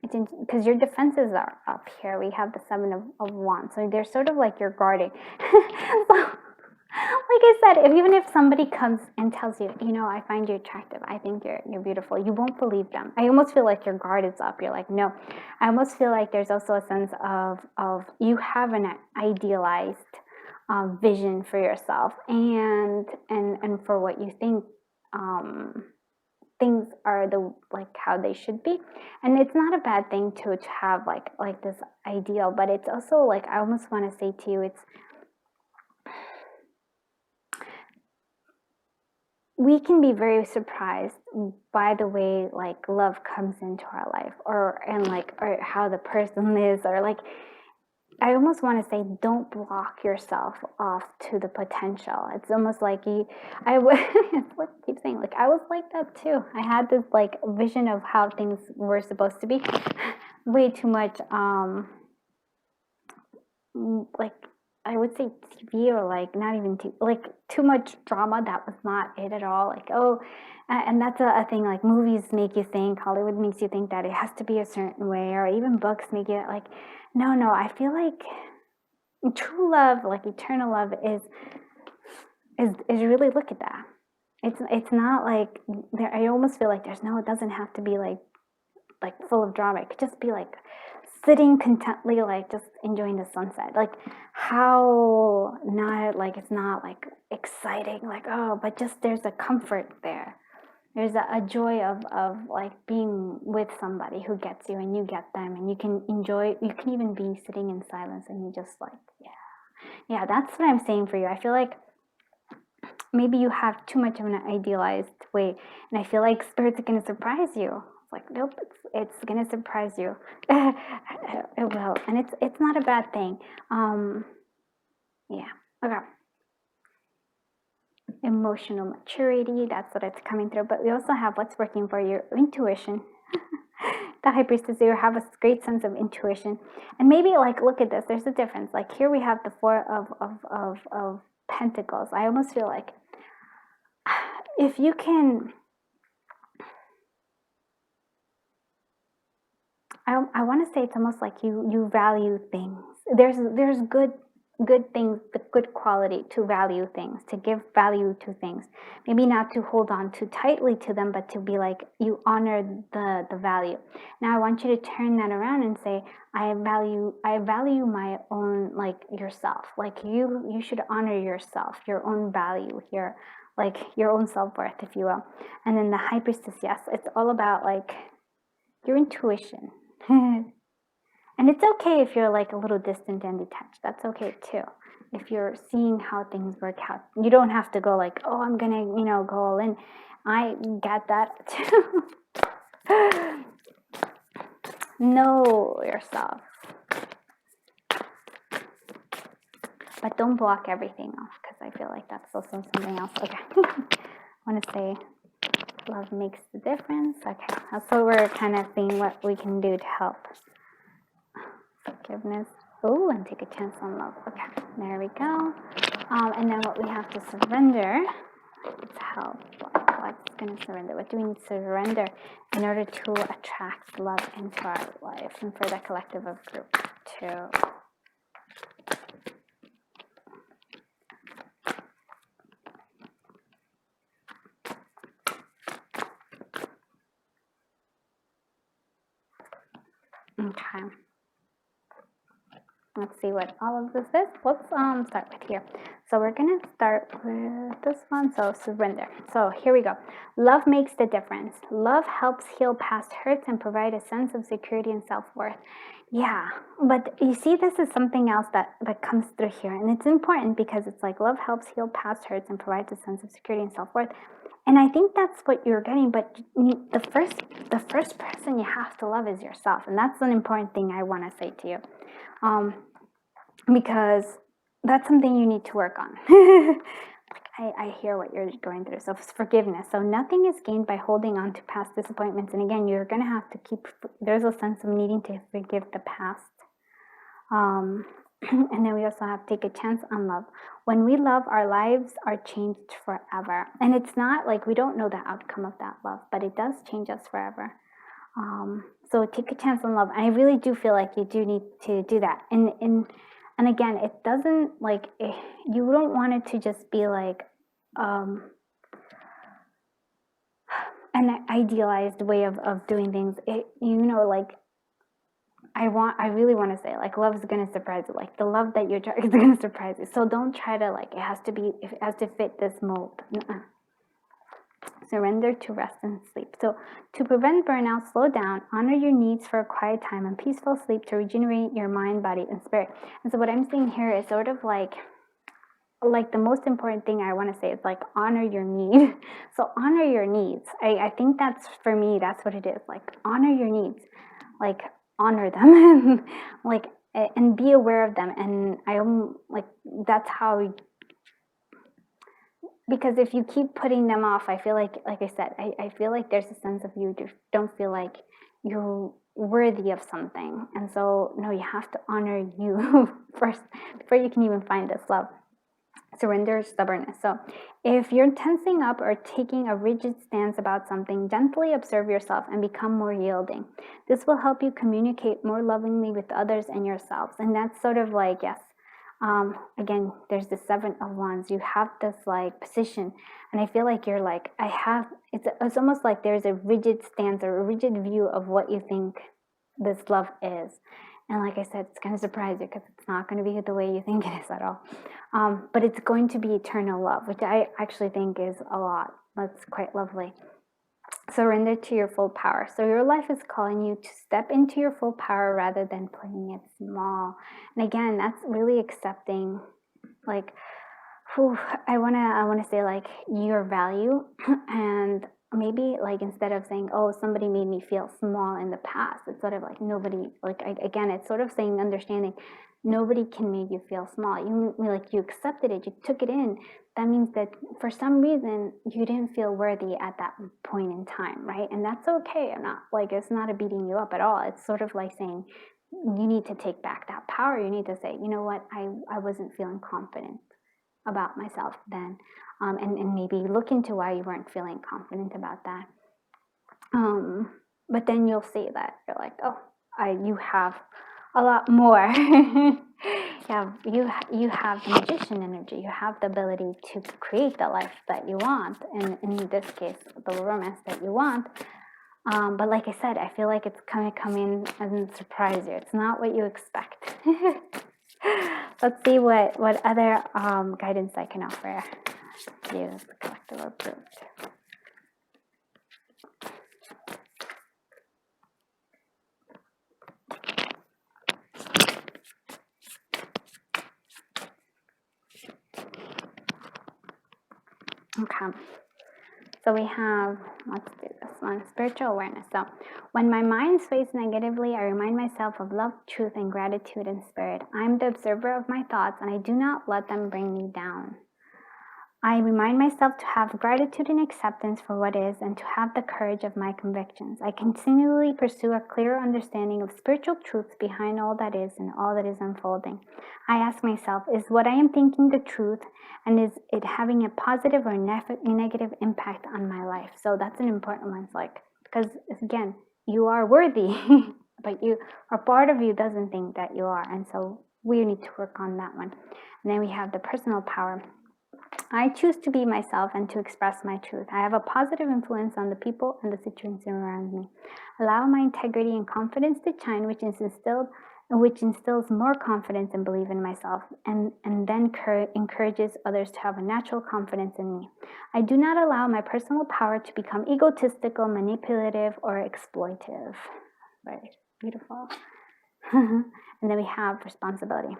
it's because your defenses are up here. We have the 7 of Wands, so they're sort of like you're guarding. So, like I said, even if somebody comes and tells you, you know, I find you attractive, I think you're beautiful, you won't believe them. I almost feel like your guard is up. You're like, no. I almost feel like there's also a sense of you have an idealized vision for yourself and for what you think things are how they should be. And it's not a bad thing to have like this ideal, but it's also like I almost want to say to you, we can be very surprised by the way like love comes into our life or how the person is, or like I almost want to say don't block yourself off to the potential. It's almost like it's what I keep saying, like I was like that too. I had this like vision of how things were supposed to be. Way too much like I would say TV, or like not even TV, like too much drama that was not it at all. Like, oh, and that's a thing, like movies make you think, Hollywood makes you think that it has to be a certain way, or even books make it like, no, I feel like true love, like eternal love is really, look at that. It's not like there, I almost feel like it doesn't have to be like full of drama. It could just be like sitting contently, like just enjoying the sunset. Like how not like it's not like exciting, like oh, but just there's a comfort there. There's a joy of like being with somebody who gets you and you get them, and you can enjoy. You can even be sitting in silence and you just like yeah. That's what I'm saying for you. I feel like maybe you have too much of an idealized way, and I feel like spirits are gonna surprise you. Like nope, it's gonna surprise you. It will, and it's not a bad thing. Yeah. Okay. Emotional maturity, that's what it's coming through. But we also have what's working for your intuition. The High Priestess, you have a great sense of intuition, and maybe like look at this. There's a difference. Like here we have the 4 of Pentacles. I almost feel like if you can. I want to say it's almost like you value things. There's good things, the good quality to value things, to give value to things. Maybe not to hold on too tightly to them, but to be like you honor the value. Now I want you to turn that around and say I value my own, like yourself. Like you should honor yourself, your own value here, like your own self-worth, if you will. And then the High Priestess, yes, it's all about like your intuition. And it's okay if you're like a little distant and detached. That's okay too. If you're seeing how things work out, you don't have to go like, oh, I'm gonna, go all in. I get that too. Know yourself, but don't block everything off, because I feel like that's also something else. Okay. I want to say love makes the difference. Okay, that's what we're kind of seeing what we can do to help. Forgiveness. Oh, and take a chance on love. Okay, there we go. And then what we have to surrender is help. What's going to surrender? What do we need to surrender in order to attract love into our life and for the collective of group too? Okay. Let's see what all of this is. Let's start with here. So we're gonna start with this one. So surrender. So here we go. Love makes the difference. Love helps heal past hurts and provide a sense of security and self-worth. Yeah, but you see, this is something else that comes through here, and it's important because it's like love helps heal past hurts and provides a sense of security and self-worth. And I think that's what you're getting, but the first person you have to love is yourself, and that's an important thing I want to say to you, because that's something you need to work on. I hear what you're going through. So forgiveness. So nothing is gained by holding on to past disappointments. And again, you're going to have to there's a sense of needing to forgive the past. And then we also have to take a chance on love. When we love, our lives are changed forever. And it's not like we don't know the outcome of that love, but it does change us forever. So take a chance on love. And I really do feel like you do need to do that. And again, it doesn't you don't want it to just be like an idealized way of doing things. I really want to say, love is going to surprise you. Like, the love that you're trying is going to surprise you. So don't try to, it has to fit this mold. Surrender to rest and sleep. So to prevent burnout, slow down, honor your needs for a quiet time and peaceful sleep to regenerate your mind, body, and spirit. And so what I'm saying here is sort of like the most important thing I want to say is honor your need. So honor your needs. I think that's, for me, that's what it is. Honor your needs. Honor them and be aware of them. And that's how, because if you keep putting them off, I feel like I said, I feel like there's a sense of you don't feel like you're worthy of something. And so, no, you have to honor you first before you can even find this love. Surrender, stubbornness. So if you're tensing up or taking a rigid stance about something, gently observe yourself and become more yielding. This will help you communicate more lovingly with others and yourselves. And that's sort of yes. Again, there's the 7 of Wands. You have this position, and I feel like you're it's almost like there's a rigid stance or a rigid view of what you think this love is. And like I said, it's going to surprise you because it's not going to be the way you think it is at all. But it's going to be eternal love, which I actually think is a lot. That's quite lovely. Surrender to your full power. So your life is calling you to step into your full power rather than playing it small. And again, that's really accepting, I want to say your value, and maybe instead of saying, oh, somebody made me feel small in the past, it's sort of nobody, again, it's sort of saying, understanding nobody can make you feel small. You accepted it, you took it in. That means that for some reason you didn't feel worthy at that point in time, right? And that's okay. I'm not it's not a beating you up at all. It's sort of saying you need to take back that power. You need to say, you know what, I wasn't feeling confident about myself then, and maybe look into why you weren't feeling confident about that. But then you'll see that you're you have a lot more. You have the magician energy. You have the ability to create the life that you want, and in this case, the romance that you want. But like I said, I feel like it's going to come in and surprise you. It's not what you expect. Let's see what other guidance I can offer you as the collective approved. Okay, so we have, let's do this one, spiritual awareness. So when my mind sways negatively, I remind myself of love, truth, and gratitude in spirit. I'm the observer of my thoughts, and I do not let them bring me down. I remind myself to have gratitude and acceptance for what is, and to have the courage of my convictions. I continually pursue a clearer understanding of spiritual truths behind all that is and all that is unfolding. I ask myself, is what I am thinking the truth, and is it having a positive or negative impact on my life? So that's an important one, because again, you are worthy, but a part of you doesn't think that you are, and so we need to work on that one. And then we have the personal power. I choose to be myself and to express my truth. I have a positive influence on the people and the situations around me. Allow my integrity and confidence to shine, which instills more confidence and belief in myself, and then encourages others to have a natural confidence in me. I do not allow my personal power to become egotistical, manipulative, or exploitive. Very beautiful. And then we have responsibility.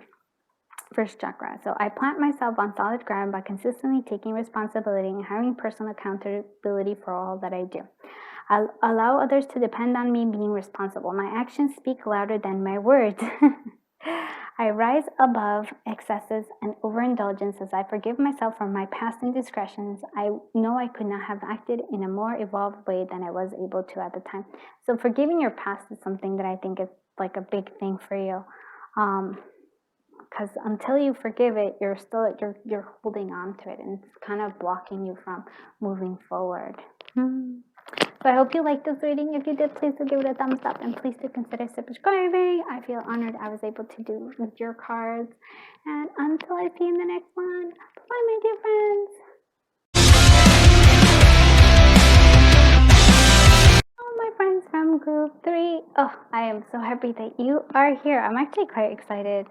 first chakra. So I plant myself on solid ground by consistently taking responsibility and having personal accountability for all that I do. I allow others to depend on me being responsible. My actions speak louder than my words. I rise above excesses and overindulgence as I forgive myself for my past indiscretions. I know I could not have acted in a more evolved way than I was able to at the time. So forgiving your past is something that I think is like a big thing for you. Because until you forgive it, you're holding on to it, and it's kind of blocking you from moving forward. So I hope you liked this reading. If you did, please do give it a thumbs up, and please do consider subscribing. I feel honored I was able to do with your cards. And until I see you in the next one, bye my dear friends. Oh, my friends from group 3. Oh, I am so happy that you are here. I'm actually quite excited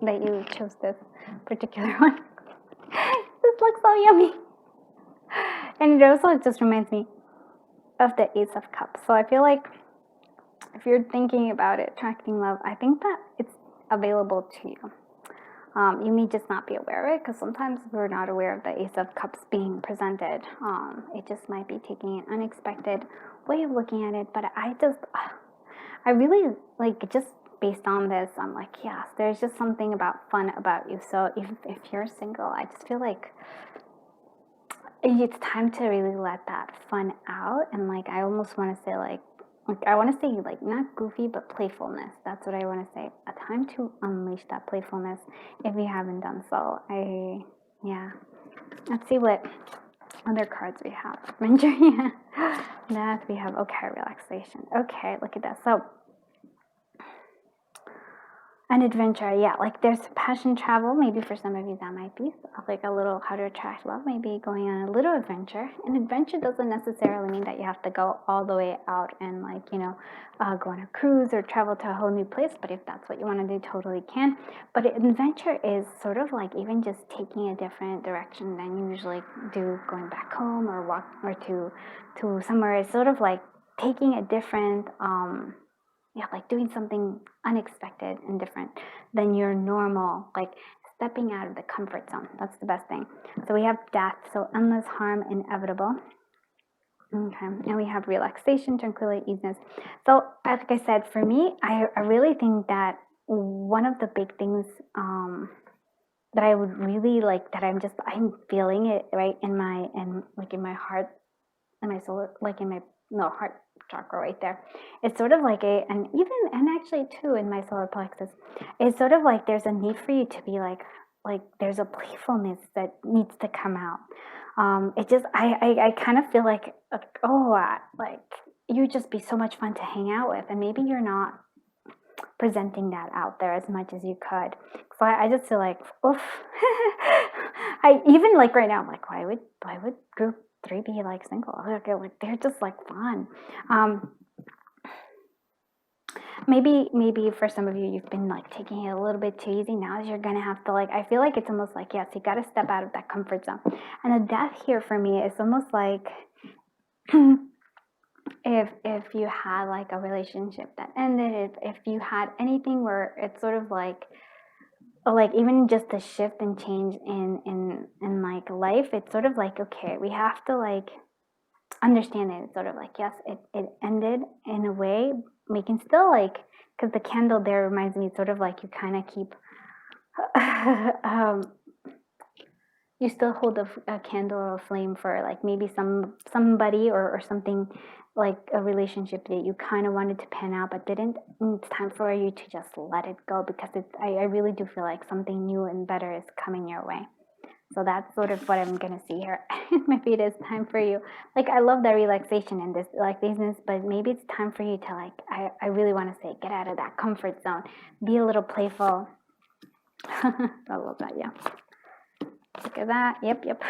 that you chose this particular one. This looks so yummy. And it also just reminds me of the Ace of Cups. So I feel like if you're thinking about it, attracting love, I think that it's available to you. You may just not be aware of it, because sometimes we're not aware of the Ace of Cups being presented. It just might be taking an unexpected way of looking at it. But I really like, just based on this, I'm like, yes, there's just something fun about you. So if you're single, I just feel like it's time to really let that fun out. And like, I almost want to say like I want to say like, not goofy, but playfulness. That's what I want to say. A time to unleash that playfulness if you haven't done so. Let's see what other cards we have. Adventure, yeah. That we have, okay, relaxation. Okay, look at that. So an adventure, yeah, like there's passion travel. Maybe for some of you that might be like a little how to attract love, maybe going on a little adventure. An adventure doesn't necessarily mean that you have to go all the way out and like, go on a cruise or travel to a whole new place. But if that's what you want to do, totally can. But an adventure is sort of like even just taking a different direction than you usually do, going back home or walk or to somewhere. It's sort of like taking a different like doing something unexpected and different than your normal, like stepping out of the comfort zone. That's the best thing. So we have death, so endless harm, inevitable. Okay, and we have relaxation, tranquility, easiness. So like I said, for me, I really think that one of the big things that I would really like, that I'm feeling it right in my heart, in my soul, like in my heart chakra right there. It's sort of like and actually too in my solar plexus, it's sort of like there's a need for you to be like there's a playfulness that needs to come out. It just, I kind of feel like you'd just be so much fun to hang out with, and maybe you're not presenting that out there as much as you could. So I just feel like, oof. I even like right now, I'm like, why would group 3 be like single? Like they're just like fun. Maybe for some of you, you've been like taking it a little bit too easy. Now you're gonna have to I feel like it's almost like, yes, you gotta step out of that comfort zone. And the death here for me is almost like if you had like a relationship that ended, if you had anything where it's sort of like even just a shift and change in like life, it's sort of like, okay, we have to like understand it. It's sort of like, yes, it ended in a way. We can still like, because the candle there reminds me sort of like you kind of keep you still hold a candle or a flame for like maybe somebody or something, like a relationship that you kind of wanted to pan out but didn't. It's time for you to just let it go, because I really do feel like something new and better is coming your way. So that's sort of what I'm going to see here. Maybe it is time for you. Like, I love the relaxation and this like business, but maybe it's time for you to like, I really want to say, get out of that comfort zone. Be a little playful. I love that, yeah. Look at that. Yep.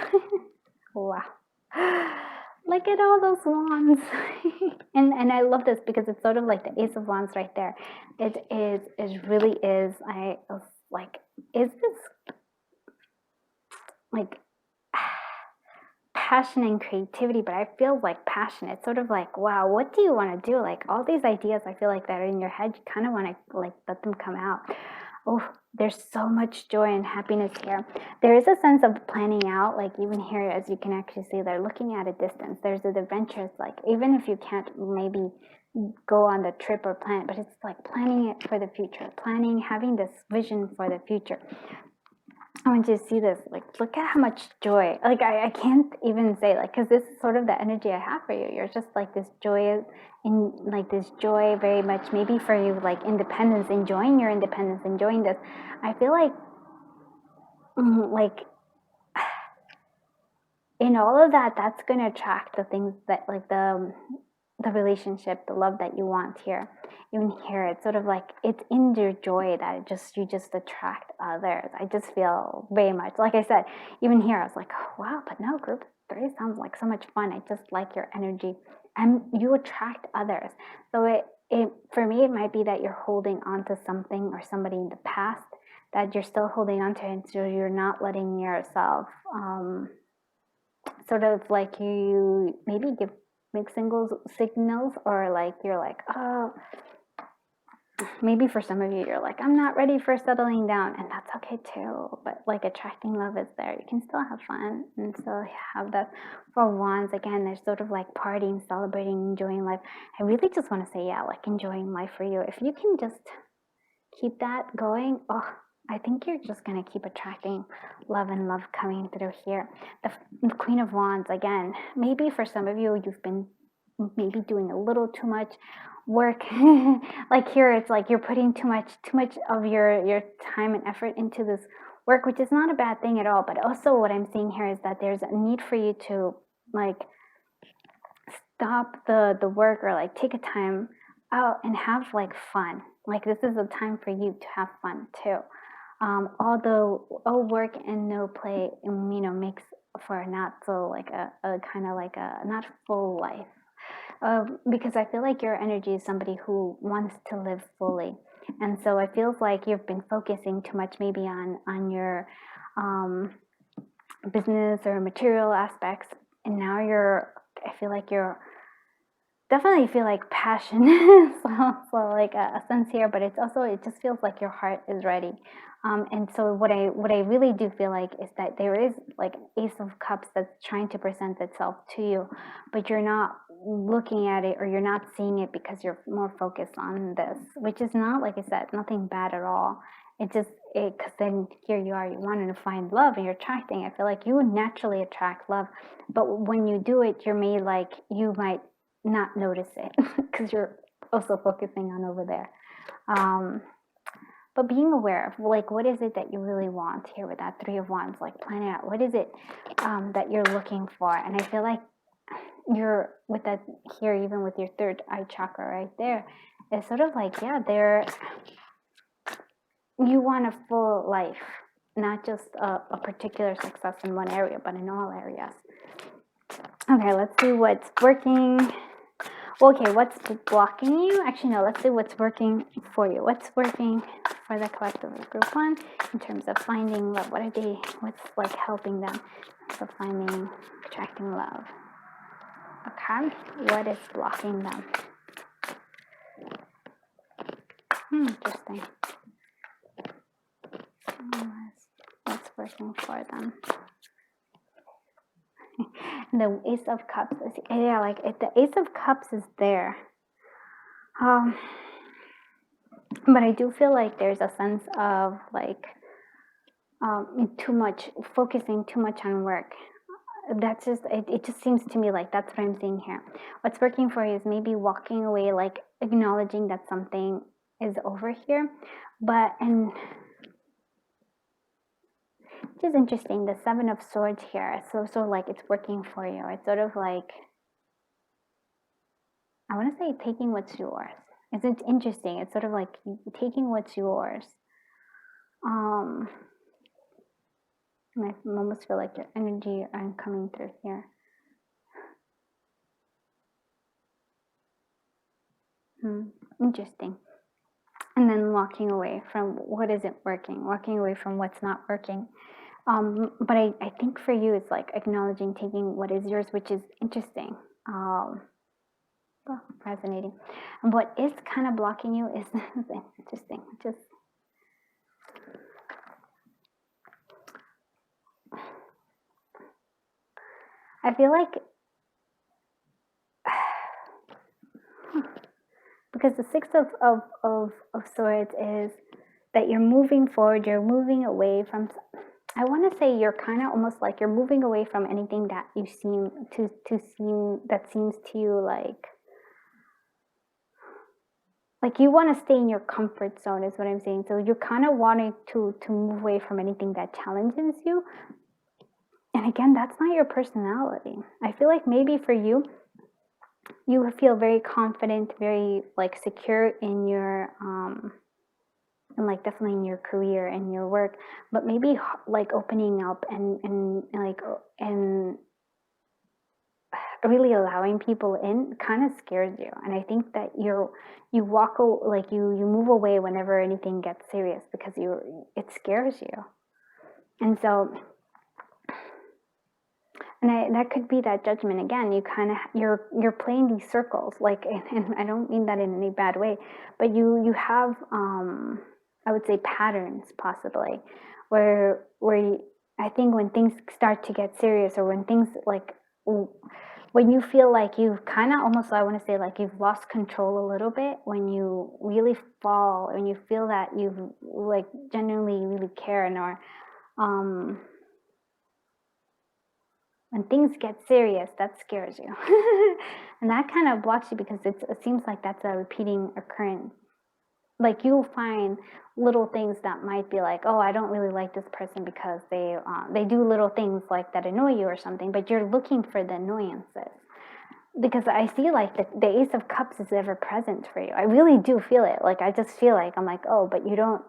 Wow. Look at all those wands. and I love this because it's sort of like the Ace of Wands right there. It really is. I was like, is this like passion and creativity? But I feel like passion. It's sort of like, wow, what do you want to do? Like all these ideas, I feel like that are in your head, you kind of want to like let them come out. Oh, there's so much joy and happiness here. There is a sense of planning out, like even here, as you can actually see, they're looking at a distance. There's an adventure. It's like, even if you can't maybe go on the trip or plan, but it's like planning it for the future, planning, having this vision for the future. I want you to see this, like, look at how much joy, like, I can't even say, like, because this is sort of the energy I have for you. You're just like this joy, in like this joy very much, maybe for you, like independence, enjoying your independence, enjoying this. I feel like in all of that, that's going to attract the things that, like, the relationship, the love that you want here. Even here, it's sort of like, it's in your joy that you just attract others. I just feel very much, like I said, even here, I was like, oh, wow, but no, group 3 sounds like so much fun. I just like your energy, and you attract others. So it for me, it might be that you're holding on to something or somebody in the past that you're still holding on to, and so you're not letting yourself sort of like, you maybe give mixed signals, or like you're like, oh, maybe for some of you, you're like, I'm not ready for settling down, and that's okay too. But like, attracting love is there. You can still have fun and still have that. For Wands, again, there's sort of like partying, celebrating, enjoying life. I really just want to say, yeah, like enjoying life for you. If you can just keep that going, oh, I think you're just going to keep attracting love and love coming through here. The Queen of Wands, again, maybe for some of you, you've been maybe doing a little too much work. Like here, it's like you're putting too much of your time and effort into this work, which is not a bad thing at all. But also what I'm seeing here is that there's a need for you to like stop the work, or like take a time out and have like fun. Like, this is a time for you to have fun too. Although all work and no play, makes for not so like a kind of like a not full life. Because I feel like your energy is somebody who wants to live fully, and so it feels like you've been focusing too much maybe on your business or material aspects, and now I feel like you're definitely feel like passion. So like a sense here, but it just feels like your heart is ready. And so what I really do feel like is that there is like an Ace of Cups that's trying to present itself to you, but you're not looking at it, or you're not seeing it, because you're more focused on this, which is not, like I said, nothing bad at all. Because then here you are, you wanted to find love, and you're attracting. I feel like you would naturally attract love, but when you do it, you might not notice it because you're also focusing on over there. But being aware of, like, what is it that you really want here with that Three of Wands, like plan it out. What is it that you're looking for? And I feel like you're with that here, even with your third eye chakra right there, it's sort of like, yeah, you want a full life, not just a particular success in one area, but in all areas. Okay, let's see what's working. Okay, what's blocking you? Actually, no, let's see what's working for you. What's working for the collective of group 1 in terms of finding love? What's like helping them? So finding, attracting love. Okay, what is blocking them? Interesting. What's working for them? The Ace of Cups is, yeah, like the Ace of Cups is there. But I do feel like there's a sense of like focusing too much on work. That's just, it just seems to me like that's what I'm seeing here. What's working for you is maybe walking away, like acknowledging that something is over here. And which is interesting, the Seven of Swords here. So like it's working for you. It's sort of like, I want to say taking what's yours. It's interesting. It's sort of like taking what's yours. And I almost feel like your energy are coming through here. Interesting. And then walking away from what isn't working, walking away from what's not working. But I think for you, it's like acknowledging, taking what is yours, which is interesting. Fascinating. And what is kind of blocking you is interesting. I feel like because the Six of Swords is that you're moving forward, you're moving away from, I want to say you're kind of almost like you're moving away from anything that you seem that seems to you like you want to stay in your comfort zone is what I'm saying. So you're kind of wanting to move away from anything that challenges you. And again, that's not your personality. I feel like maybe for you, you feel very confident, very like secure in your and like definitely in your career and your work, but maybe like opening up and really allowing people in kind of scares you. And I think that you move away whenever anything gets serious because it scares you. And so that could be that judgment again. You kind of you're playing these circles, like, and I don't mean that in any bad way, but you have I would say patterns possibly, where I think when things start to get serious, or when things like when you feel like you've kind of almost, I want to say, like you've lost control a little bit, when you really fall, when you feel that you've like genuinely really care, or when things get serious, that scares you. And that kind of blocks you because it seems like that's a repeating occurrence. Like you'll find little things that might be like, oh, I don't really like this person because they do little things like that annoy you or something, but you're looking for the annoyances. Because I feel like the Ace of Cups is ever present for you. I really do feel it. Like I just feel like I'm like, oh, but you don't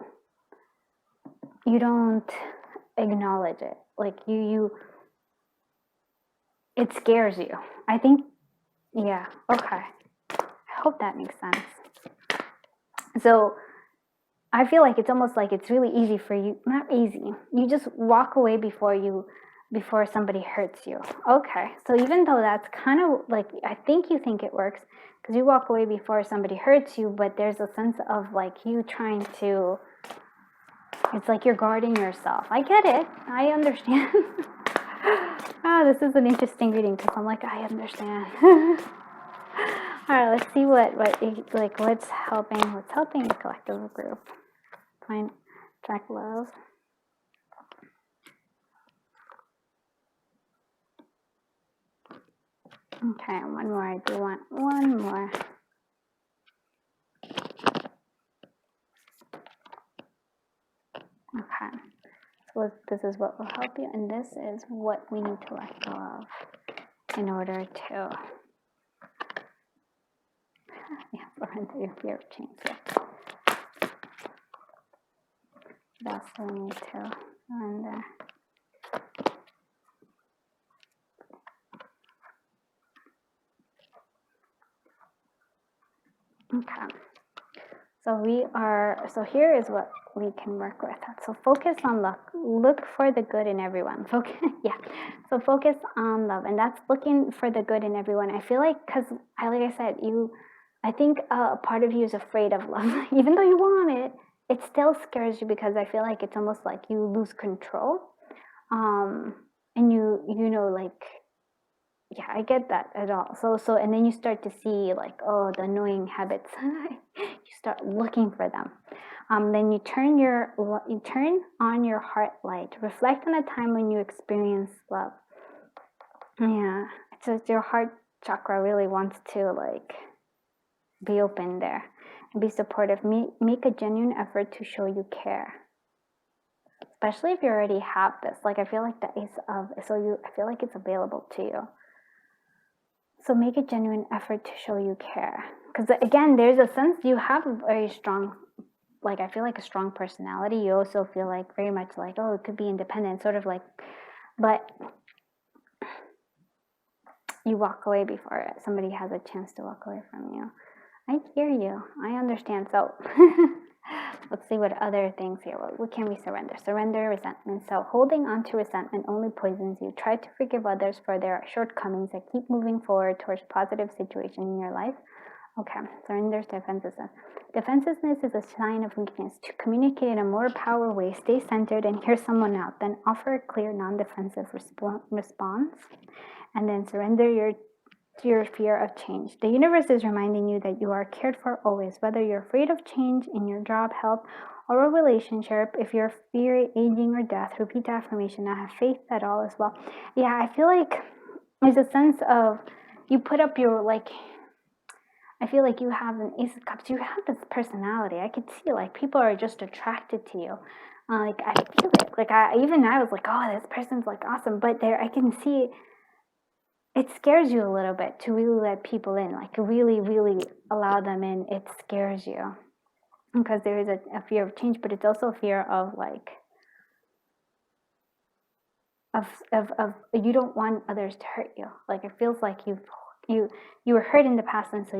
acknowledge it. Like it scares you. I think, yeah, okay. I hope that makes sense. So I feel like it's almost like it's really easy for you, not easy. You just walk away before somebody hurts you. Okay, so even though that's kind of like, I think you think it works because you walk away before somebody hurts you, but there's a sense of like you trying to, it's like you're guarding yourself. I get it. I understand. This is an interesting reading because I'm like, I understand. All right, let's see what's helping the collective group find track love. Okay, one more. I do want one more. Okay, so this is what will help you, and this is what we need to let go of in order to surrender your fear of change. That's what we need to surrender. Okay. So here is what we can work with. So focus on luck. Look for the good in everyone. Focus on love, and that's looking for the good in everyone. I feel like, because like I said, I think a part of you is afraid of love. Even though you want it, it still scares you because I feel like it's almost like you lose control. And you know, like, yeah, I get that at all. So and then you start to see like, oh, the annoying habits. You start looking for them. Then you turn on your heart light. Reflect on a time when you experienced love. Yeah, it's just your heart chakra really wants to like be open there and be supportive. Make a genuine effort to show you care. Especially if you already have this. Like I feel like the Ace of, I feel like it's available to you. So make a genuine effort to show you care. Because again, there's a sense you have a very strong, like I feel like a strong personality. You also feel like very much like, oh, it could be independent, sort of like, but you walk away before somebody has a chance to walk away from you. I hear you. I understand. So let's see what other things here. What can we surrender? Surrender resentment. So holding on to resentment only poisons you. Try to forgive others for their shortcomings and keep moving forward towards positive situation in your life. Okay, surrender defensiveness. Defensiveness is a sign of weakness. To communicate in a more powerful way, stay centered and hear someone out, then offer a clear, non-defensive response. and then surrender to your fear of change. The universe is reminding you that you are cared for always, whether you're afraid of change in your job, health, or a relationship. If you're fearing aging or death, repeat the affirmation. I have faith that all is well. Yeah, I feel like there's a sense of you put up your, like, I feel like you have an Ace of Cups. You have this personality. I could see, like, people are just attracted to you. Like, I feel it. Like, I was like, oh, this person's, like, awesome. But there, I can see it scares you a little bit to really let people in. Like, really, really allow them in. It scares you. Because there is a fear of change, but it's also a fear of, like, of you don't want others to hurt you. Like, it feels like you were hurt in the past, and so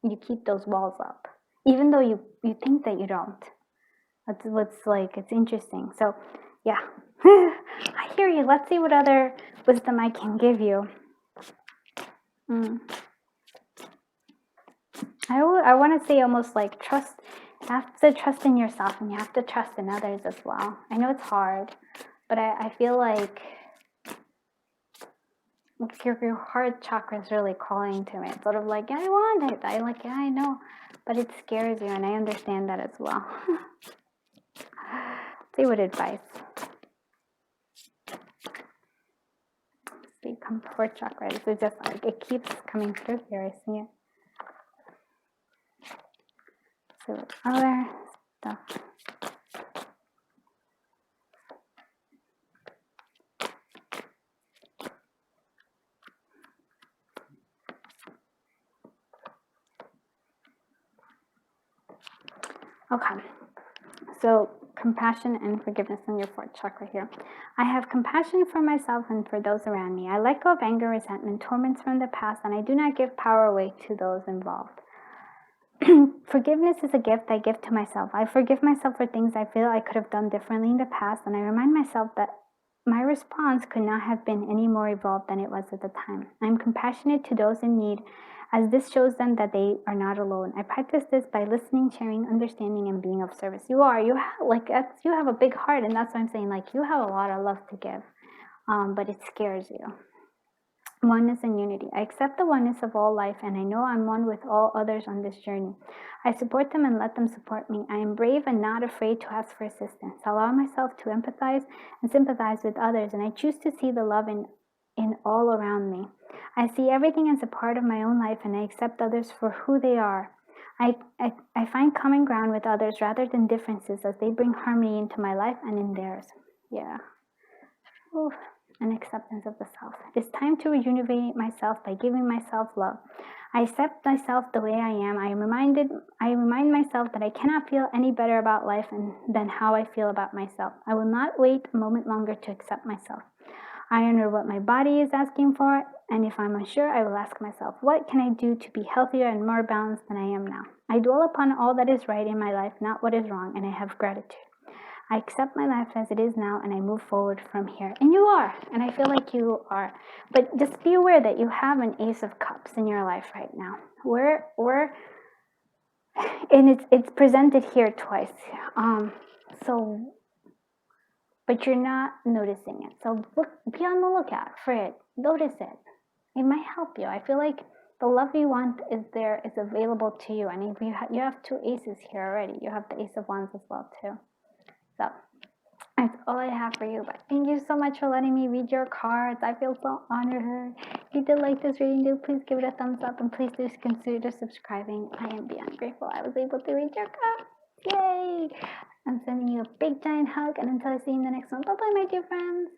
you keep those walls up, even though you think that you don't. That's what's, like, it's interesting. So yeah. I hear you. Let's see what other wisdom I can give you. I want to say almost like trust. You have to trust in yourself, and you have to trust in others as well. I know it's hard, but I feel like your heart chakra is really calling to me. It's sort of like, yeah, I want it. Yeah, I know, but it scares you, and I understand that as well. See what advice. See, heart chakra. This is just like, it keeps coming through here. I see it. So other stuff. Okay, so compassion and forgiveness in your fourth chakra here. I have compassion for myself and for those around me. I let go of anger, resentment, torments from the past, and I do not give power away to those involved. Forgiveness is a gift I give to myself. I forgive myself for things I feel I could have done differently in the past, and I remind myself that my response could not have been any more evolved than it was at the time. I am compassionate to those in need, as this shows them that they are not alone. I practice this by listening, sharing, understanding, and being of service. You have a big heart, and that's what I'm saying. Like, you have a lot of love to give, but it scares you. Oneness and unity. I accept the oneness of all life, and I know I'm one with all others on this journey. I support them and let them support me. I am brave and not afraid to ask for assistance. I allow myself to empathize and sympathize with others, and I choose to see the love in all around me. I see everything as a part of my own life, and I accept others for who they are. I find common ground with others rather than differences, as they bring harmony into my life and in theirs. Yeah. Oof. And acceptance of the self. It is time to rejuvenate myself by giving myself love. I accept myself the way I am. I remind myself that I cannot feel any better about life than how I feel about myself. I will not wait a moment longer to accept myself. I honor what my body is asking for, and if I'm unsure, I will ask myself, what can I do to be healthier and more balanced than I am now? I dwell upon all that is right in my life, not what is wrong, and I have gratitude. I accept my life as it is now, and I move forward from here. And you are, and I feel like you are. But just be aware that you have an Ace of Cups in your life right now. And it's presented here twice. But you're not noticing it. So be on the lookout for it. Notice it. It might help you. I feel like the love you want is available to you. And if you have two aces here already. You have the Ace of Wands as well too. So that's all I have for you. But thank you so much for letting me read your cards. I feel so honored. If you did like this reading, please give it a thumbs up, and please do consider subscribing. I am beyond grateful I was able to read your cards. Yay! I'm sending you a big giant hug, and until I see you in the next one, bye bye, my dear friends.